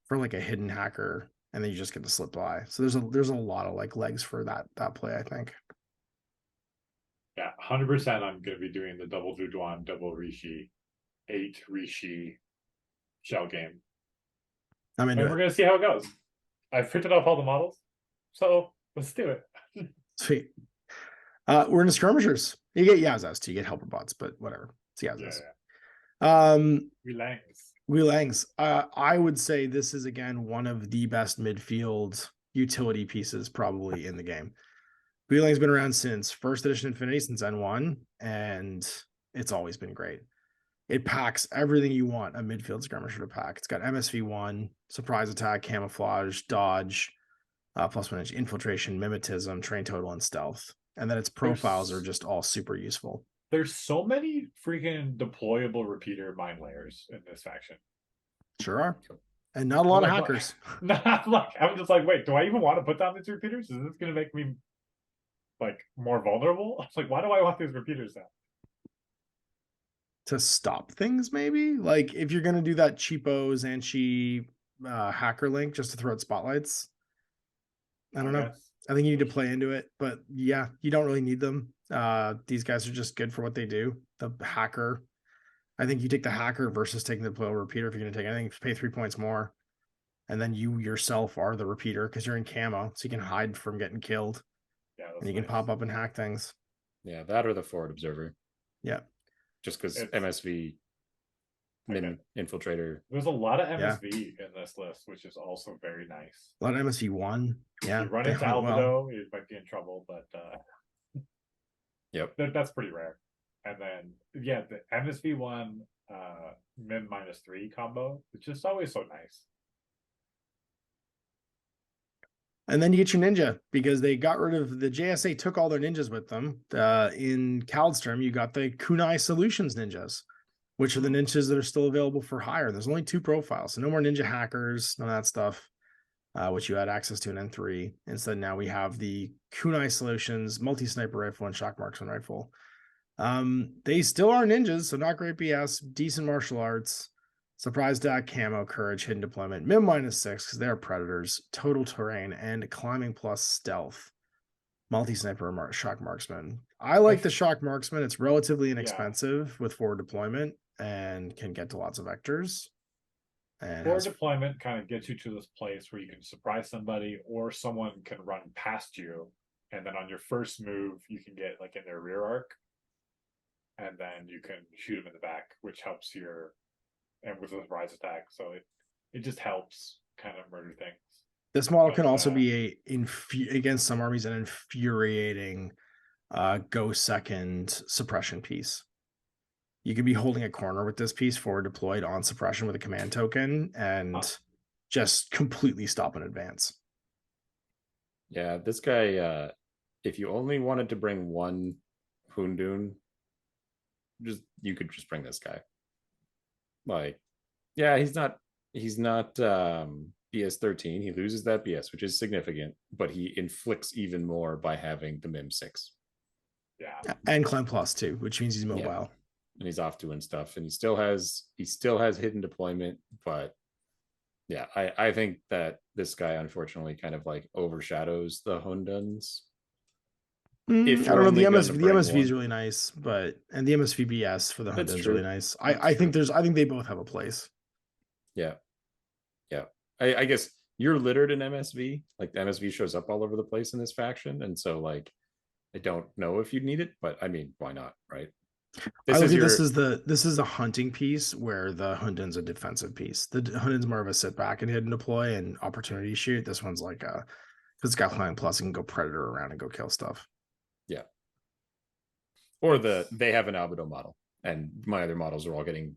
for like a hidden hacker, and then you just get to slip by. So there's a lot of like legs for that play, I think. Yeah, 100%. I'm going to be doing the double Duduan, double Rishi, 8 Rishi shell game. I mean, we're going to see how it goes. I've printed off all the models, so let's do it. Sweet. We're in the skirmishers. You get Yazaz too. You get helper bots, but whatever. See how this. Wheelang's. I would say this is again one of the best midfield utility pieces probably in the game. Wheelang's been around since first edition Infinity, since N1, and it's always been great. It packs everything you want a midfield skirmisher to pack. It's got MSV1, surprise attack, camouflage, dodge, +1 infiltration, mimetism, train total, and stealth. And then its profiles are just all super useful. There's so many freaking deployable repeater mind layers in this faction. Sure are. And not a lot of hackers. I'm just like, wait, do I even want to put down these repeaters? Is this going to make me like more vulnerable? I was like, why do I want these repeaters down? To stop things, maybe? Like if you're going to do that cheapo Xanshi hacker link just to throw out spotlights. I don't know. I think you need to play into it, but yeah, you don't really need them. These guys are just good for what they do. The hacker, I think you take the hacker versus taking the deployable repeater. If you're going to take anything, pay 3 points more. And then you yourself are the repeater because you're in camo, so you can hide from getting killed. Yeah, and you can pop up and hack things. Yeah, that or the forward observer. Yeah. Just because MSV infiltrator. There's a lot of MSV in this list, which is also very nice. A lot of MSV1. Yeah. If you run into Albedo, you might be in trouble, but yep. That's pretty rare. And then the MSV1 min -3 combo, it's just always so nice. And then you get your ninja because they got rid of the JSA, took all their ninjas with them. In Kaldstrom, you got the Kunai Solutions ninjas, which are the ninjas that are still available for hire. There's only 2 profiles, so no more ninja hackers, none of that stuff, which you had access to in N3. Instead, now we have the Kunai Solutions, multi-sniper rifle, and shock marksman rifle. They still are ninjas, so not great BS, decent martial arts. Surprise attack, camo, courage, hidden deployment, min -6 because they're predators, total terrain, and climbing plus stealth. Multi-sniper, shock marksman. I like the shock marksman. It's relatively inexpensive with forward deployment and can get to lots of vectors. And forward deployment kind of gets you to this place where you can surprise somebody or someone can run past you. And then on your first move, you can get like in their rear arc. And then you can shoot them in the back, which helps and with a surprise attack, so it just helps kind of murder things. This model can also be against some armies an infuriating go second suppression piece. You could be holding a corner with this piece forward deployed on suppression with a command token and just completely stop an advance. Yeah, this guy, if you only wanted to bring one Hundun, you could just bring this guy. Like, yeah, he's not BS13. He loses that BS, which is significant, but he inflicts even more by having the MIM 6. Yeah. And Climb Plus too, which means he's mobile. Yeah. And he's off doing stuff. And he still has hidden deployment, but yeah, I think that this guy unfortunately kind of like overshadows the Hunduns. I don't know. The MSV is really nice, and the MSV BS for the Hunduns is really nice. I think they both have a place. Yeah. Yeah. I guess you're littered in MSV. Like the MSV shows up all over the place in this faction. And so like I don't know if you'd need it, but I mean, why not? Right. This is a hunting piece where the Hundun's a defensive piece. The Hundun's more of a sit back and hidden deploy and opportunity shoot. This one's like because it's got flying plus and can go predator around and go kill stuff. Yeah. Or they have an albedo model and my other models are all getting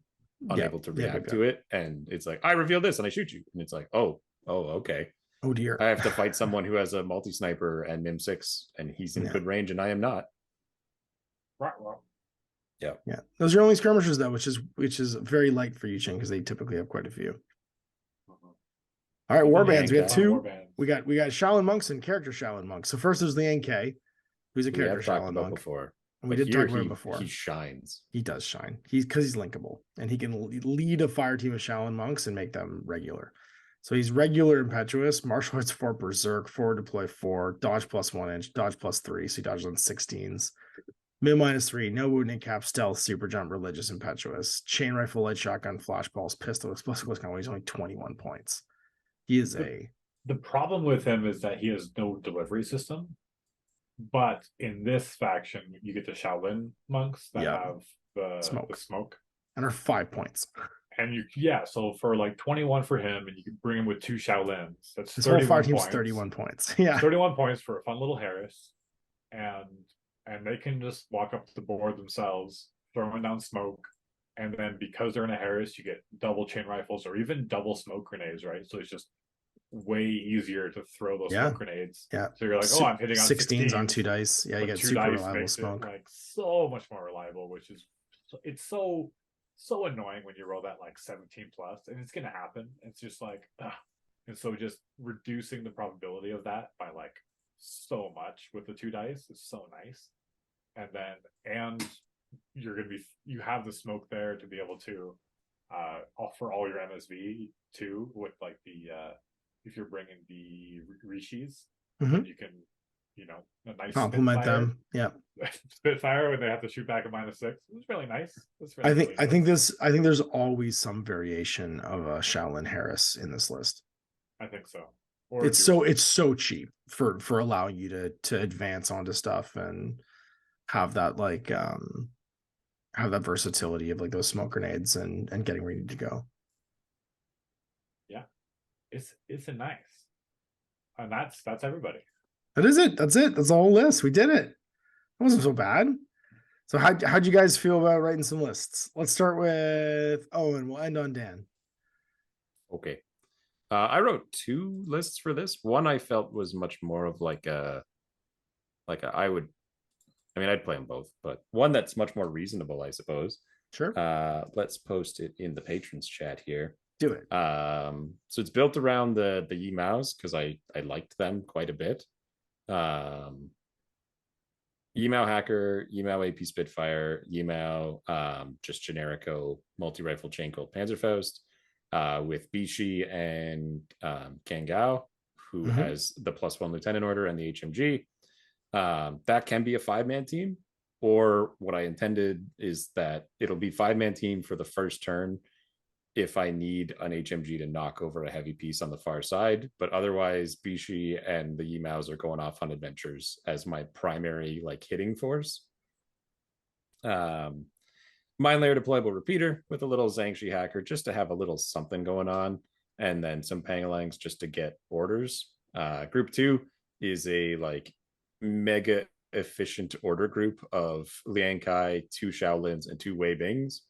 unable to react to it. And it's like, I reveal this and I shoot you. And it's like, oh, okay. Oh dear. I have to fight someone who has a multi-sniper and MIM 6 and he's in good range and I am not. Right. Yeah. Those are only skirmishers though, which is very light for Yu Jing because they typically have quite a few. All right, warbands. We have 2. We got Shaolin monks and character Shaolin monks. So first there's the NK, who's a character Shaolin monk. Before. And we did talk about it before. He shines. He does shine. Because he's linkable, and he can lead a fire team of Shaolin monks and make them regular. So he's regular impetuous, martial arts 4 berserk, forward deploy 4, dodge +1 inch, dodge +3. So he dodges on 16s. Min -3, no wounding cap, stealth, super jump, religious, impetuous, chain rifle, light shotgun, flashballs, pistol, explosive. He's only 21 points. He is The problem with him is that he has no delivery system. But in this faction, you get the Shaolin monks that have the smoke. And are 5 points. And so for like 21 for him, and you can bring him with 2 Shaolins. That's this 31 whole 5 team's points. 31 points. Yeah. 31 points for a fun little Harris. And they can just walk up to the board themselves, throwing down smoke. And then because they're in a Harris, you get double chain rifles or even double smoke grenades, right? So it's just way easier to throw those smoke grenades. Yeah. So you're like, oh, I'm hitting on 16s on 2 dice. Yeah, you get super reliable smoke. Like so much more reliable, which is it's so annoying when you roll that like 17 plus, and it's gonna happen. It's just like, ugh. And so just reducing the probability of that by like so much with the 2 dice is so nice. And you have the smoke there to be able to offer all your MSV too, with like the if you're bringing the Rishis, you can, a nice complement Spitfire. them. Yeah. Spitfire when they have to shoot back at -6. It's really nice. I think there's always some variation of a Shaolin Harris in this list. I think so. It's so cheap for allowing you to advance onto stuff and have that like have that versatility of like those smoke grenades and getting ready to go. Yeah. It's a nice. And that's everybody. That is it. That's it. That's the whole list. We did it. It wasn't so bad. So how'd you guys feel about writing some lists? Let's start with Owen. We'll end on Dan. Okay. I wrote 2 lists for this. One I felt was much more of I'd play them both, but one that's much more reasonable, I suppose. Sure. Let's post it in the patrons chat here. Do it. So it's built around the Yimows because I liked them quite a bit. Yimou Hacker, Yimou AP Spitfire, Yimou just generico multi-rifle chain called Panzerfaust, with Bishi and Kangao, who has the +1 lieutenant order and the HMG. That can be a 5-man team, or what I intended is that it'll be 5-man team for the first turn if I need an HMG to knock over a heavy piece on the far side, but otherwise Bishi and the Yimous are going off on adventures as my primary like hitting force. Mine layer deployable repeater with a little Zhangxi hacker just to have a little something going on, and then some Pangalangs just to get orders. Group 2 is a like mega efficient order group of Liang Kai, 2 Shaolins, and 2 Wei Bings.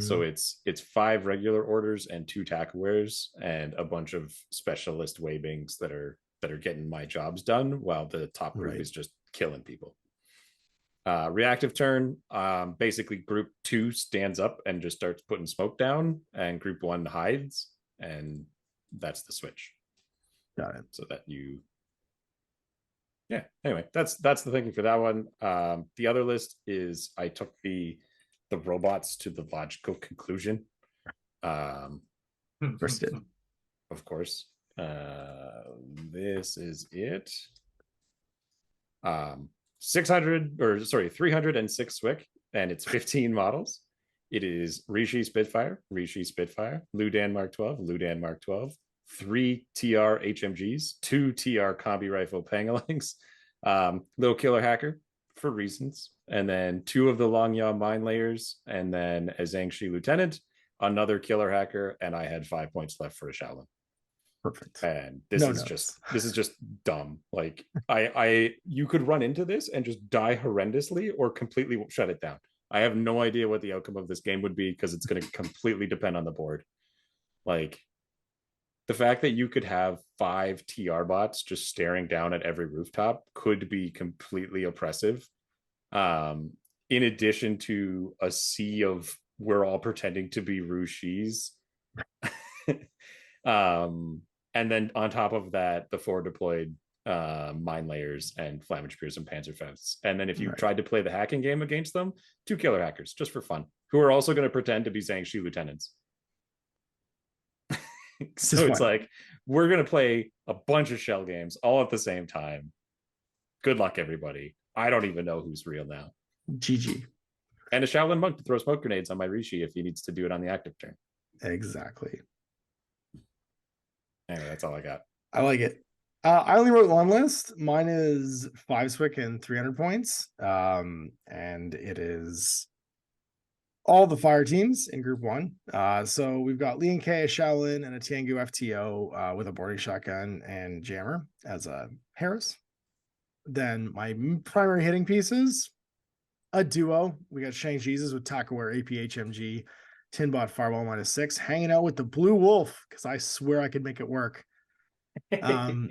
So it's 5 regular orders and 2 Takawares and a bunch of specialist Wei Bings that are getting my jobs done while the top group is just killing people. Reactive turn, basically group 2 stands up and just starts putting smoke down, and group 1 hides, and that's the switch. Got it. So that you anyway, that's the thinking for that one. The other list is I took the robots to the logical conclusion. First did. Of course. This is it. 306 Swick, and it's 15 models. It is Rishi Spitfire, Lu Dan Mark 12, Lu Dan Mark 12, 3 TR HMGs, 2 TR Combi Rifle Pangalangs, little killer hacker for reasons, and then 2 of the Long Yaw mine layers, and then a Zhangxi lieutenant, another killer hacker, and I had 5 points left for a Shaolin. Perfect. And this is just dumb. Like you could run into this and just die horrendously or completely shut it down. I have no idea what the outcome of this game would be because it's going to completely depend on the board. Like the fact that you could have 5 TR bots just staring down at every rooftop could be completely oppressive. In addition to a sea of we're all pretending to be Rushis. And then on top of that, the 4 deployed mine layers and Flamage Spears and Panzerfaust. And then if you tried to play the hacking game against them, 2 killer hackers just for fun, who are also going to pretend to be Zhangxi lieutenants. So it's like, we're going to play a bunch of shell games all at the same time. Good luck, everybody. I don't even know who's real now. GG. And a Shaolin monk to throw smoke grenades on my Rishi if he needs to do it on the active turn. Exactly. Anyway, that's all I got. I like it. I only wrote 1 list. Mine is 5 Swick and 300 points. And it is all the fire teams in group 1. So we've got Lian K, a Shaolin, and a Tiangu FTO with a boarding shotgun and jammer as a Harris. Then my primary hitting pieces, a duo. We got Shang Jesus with Takaware APHMG, Tinbot Fireball -6, hanging out with the Blue Wolf because I swear I could make it work. You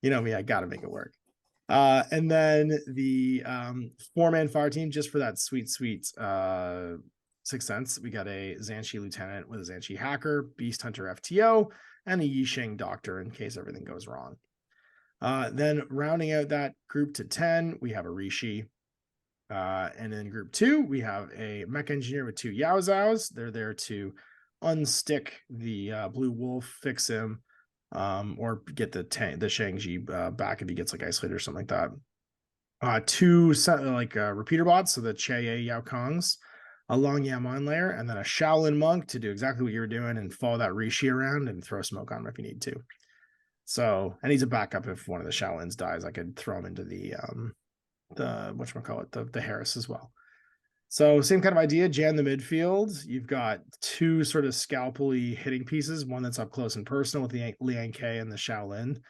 know me, I gotta make it work. And then the 4-man fire team, just for that sweet 6 cents. We got a Zhanshi Lieutenant with a Zhanshi Hacker, Beast Hunter FTO, and a Yisheng Doctor in case everything goes wrong. Then rounding out that group to 10, we have a Rishi. And in group 2, we have a Mech Engineer with 2 Yao Zaos. They're there to unstick the Blue Wolf, fix him, or get the Shang-Chi back if he gets like isolated or something like that. 2 repeater bots, so the Che Yao Kongs, a Long Yamon layer, and then a Shaolin Monk to do exactly what you were doing and follow that Rishi around and throw smoke on him if you need to. So, and he's a backup if one of the Shaolins dies. I could throw him into the whatchamacallit, the Harris as well. So same kind of idea, jam the midfield. You've got 2 sort of scalpel-y hitting pieces, one that's up close and personal with the Lian K and the Shaolin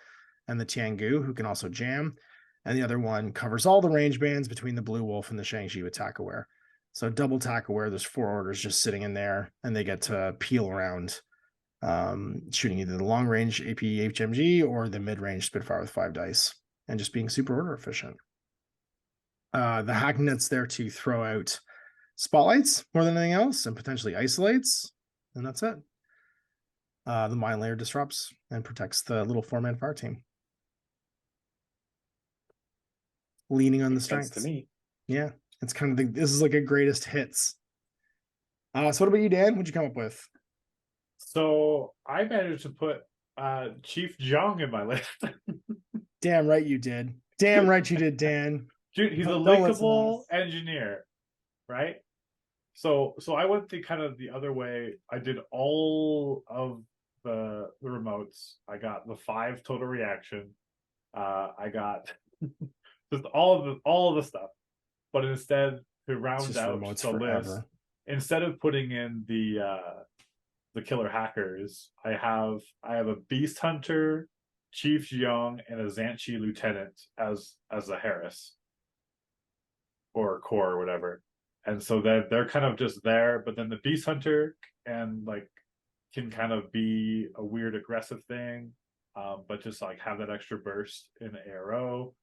and the Tiangu, who can also jam. And the other one covers all the range bands between the Blue Wolf and the Shang-Chi with Takaware. So double Takaware, there's 4 orders just sitting in there, and they get to peel around, shooting either the long-range AP HMG or the mid-range Spitfire with 5 dice, and just being super order efficient. The Hacknet's there to throw out spotlights more than anything else and potentially isolates, and that's it. The mine layer disrupts and protects the little 4-man fire team. Leaning on the strengths. To me. Yeah, it's kind of this is like a greatest hits. So what about you, Dan? What'd you come up with? So I managed to put Chief Jong in my list. Damn right you did. Damn right you did, Dan. Dude, he's a linkable engineer, right? So I went the kind of the other way. I did all of the remotes. I got the 5 total reaction. I got just all of the stuff. But instead, to round out the list, instead of putting in the killer hackers, I have a Beast Hunter, Chief Young, and a Zhanshi Lieutenant as a Harris or core or whatever. And so they're kind of just there, but then the Beast Hunter can kind of be a weird aggressive thing, but just like have that extra burst in the ARO,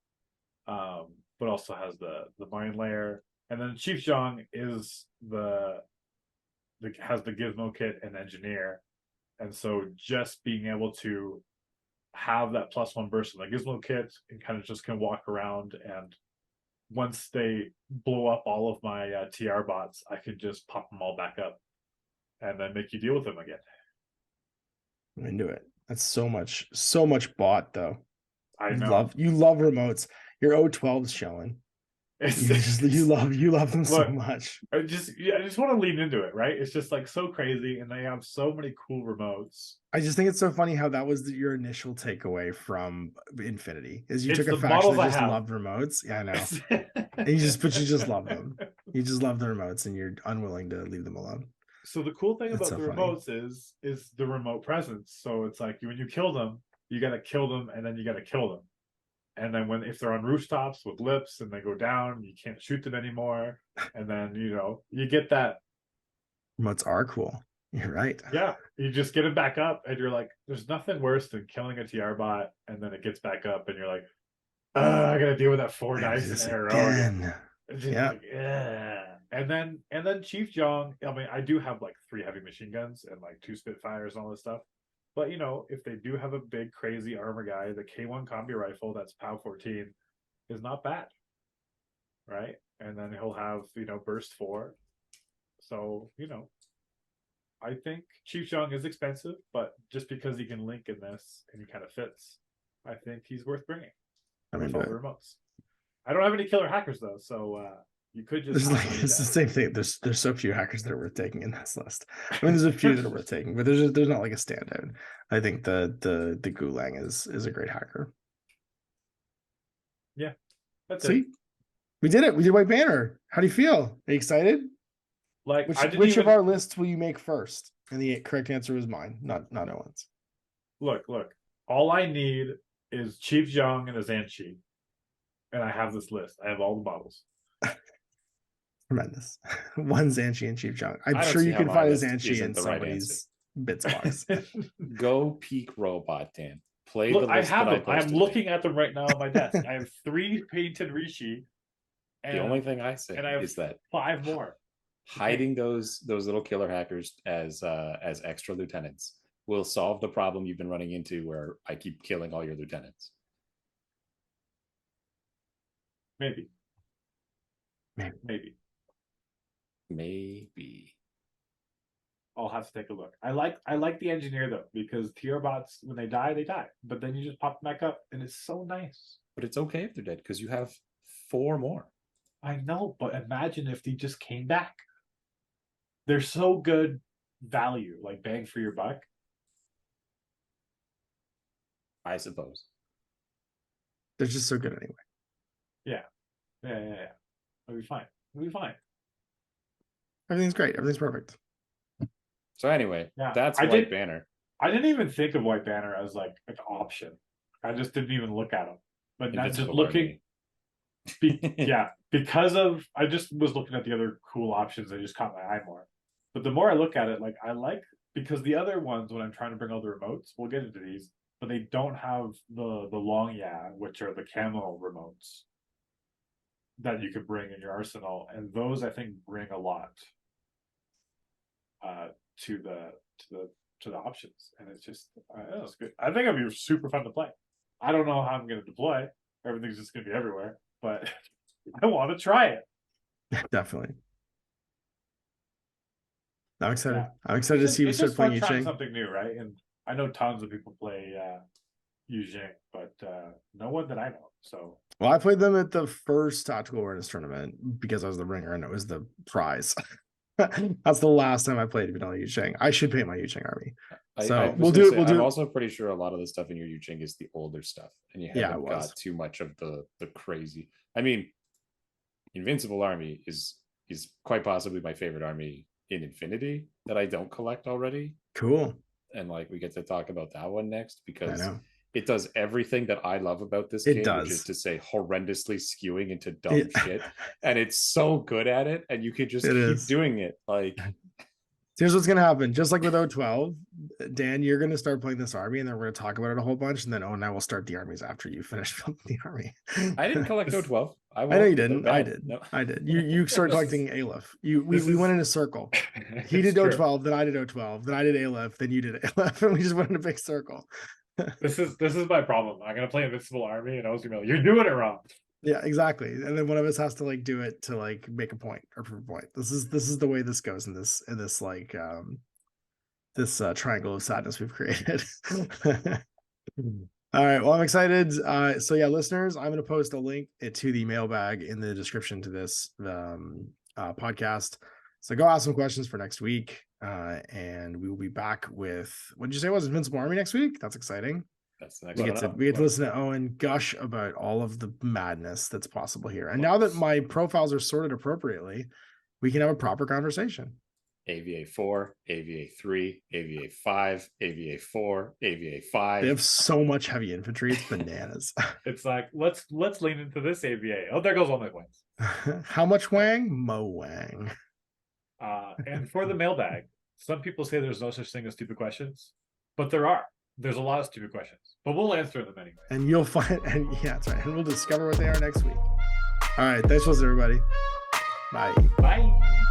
but also has the mine layer. And then Chief Jong is has the gizmo kit and engineer, and so just being able to have that +1 burst in the gizmo kit and kind of just can walk around, and once they blow up all of my TR bots, I can just pop them all back up and then make you deal with them again. I'm into it. That's so much bot though. I know. You love remotes. Your O12's showing. You love them so much. I just want to lean into it, right? It's just like so crazy, and they have so many cool remotes. I just think it's so funny how that was your initial takeaway from Infinity, is you took a faction that just loved remotes. Yeah, I know. And you just love them. You just love the remotes, and you're unwilling to leave them alone. So the cool thing about the remotes is the remote presence. So it's like when you kill them, you got to kill them, and then you got to kill them. And then if they're on rooftops with lips and they go down, you can't shoot them anymore. And then, you get that. Remotes are cool. You're right. Yeah. You just get it back up and you're like, there's nothing worse than killing a TR bot and then it gets back up and you're like, I got to deal with that 4 dice in a row again. Yeah. Like, yeah. And then Chief Jong, I mean, I do have like 3 heavy machine guns and like 2 Spitfires and all this stuff. But, if they do have a big, crazy armor guy, the K1 combi rifle that's POW 14 is not bad, right? And then he'll have, burst 4. So, I think Chief Jong is expensive, but just because he can link in this and he kind of fits, I think he's worth bringing. With all the remotes. I don't have any killer hackers, though, so you could just. It's the same thing. There's so few hackers that are worth taking in this list. I mean, there's a few that are worth taking, but there's not like a standout. I think the Gulang is a great hacker. Yeah, that's Sweet. We did it. We did White Banner. How do you feel? Are you excited? Like, which of our lists will you make first? And the correct answer was mine, not Owen's. Look. All I need is Chief Jung and a Zhanchi, and I have this list. I have all the bottles. Tremendous. One Zhanchi and Chief Jung. I'm sure you can find a Zhanchi in somebody's bits box. Go peak robot, Dan. Play Look, the list. I have them. I'm looking at them right now on my desk. I have 3 painted Rishi. The only thing I say is that 5 more. Hiding those little killer hackers as extra lieutenants will solve the problem you've been running into where I keep killing all your lieutenants. Maybe. I'll have to take a look. I like the engineer though, because TR bots, when they die, but then you just pop them back up and it's so nice. But it's okay if they're dead because you have 4 more. I know, but imagine if they just came back. They're so good value, like bang for your buck. I suppose. They're just so good anyway. Yeah. It'll be fine. Everything's great. Everything's perfect. So anyway, that's White Banner. I didn't even think of White Banner as like an option. I just didn't even look at them. But now just looking, because of I just was looking at the other cool options. They just caught my eye more. But the more I look at it, like I like, because the other ones, when I'm trying to bring all the remotes, we'll get into these, but they don't have the long which are the camo remotes that you could bring in your arsenal, and those I think bring a lot to the options, and it's just it's good. I think it'll be super fun to play. I don't know how I'm going to deploy. Everything's just going to be everywhere, but I want to try it. Definitely. I'm excited. Yeah. I'm excited to see you start playing Yu Jing. Something new, right? And I know tons of people play Yu Jing, but no one that I know. So, well, I played them at the first Tactical Awareness tournament because I was the ringer and it was the prize. That's the last time I played vanilla Yu Jing. I should paint my Yu Jing army. We'll do it. I'm also pretty sure a lot of the stuff in your Yu Jing is the older stuff, and you haven't got too much of the crazy. I mean, Invincible Army is quite possibly my favorite army in Infinity that I don't collect already. Cool. And like we get to talk about that one next because it does everything that I love about this game, which is to say horrendously skewing into dumb shit. And it's so good at it, and you could just keep doing it. Like, here's what's gonna happen. Just like with O12, Dan, you're gonna start playing this army, and then we're gonna talk about it a whole bunch, and then Owen and I will start the armies after you finish building the army. I didn't collect O12. I know you didn't. I did. No. I did. You started collecting Aleph. We went in a circle. He did O12, then I did O12, then I did Aleph, then you did Aleph, and we just went in a big circle. This is my problem. I'm gonna play Invincible Army, and I was gonna be like, "You're doing it wrong." Yeah, exactly. And then one of us has to like do it to like make a point or prove a point. This is the way this goes in this like this triangle of sadness we've created. All right. Well, I'm excited. So yeah, listeners, I'm gonna post a link to the mailbag in the description to this podcast. So go ask some questions for next week. And we will be back with, what did you say was Invincible Army next week? That's exciting. That's the next we get to listen to Owen gush about all of the madness that's possible here. And now that my profiles are sorted appropriately, we can have a proper conversation. AVA 4, AVA 3, AVA 5, AVA 4, AVA 5. They have so much heavy infantry, it's bananas. It's like, let's lean into this AVA. Oh, there goes all my wings. How much wang? Mo wang. And for the mailbag, some people say there's no such thing as stupid questions, but there are. There's a lot of stupid questions, but we'll answer them anyway. And you'll find, and yeah, that's right. And we'll discover what they are next week. All right. Thanks for listening, everybody. Bye. Bye.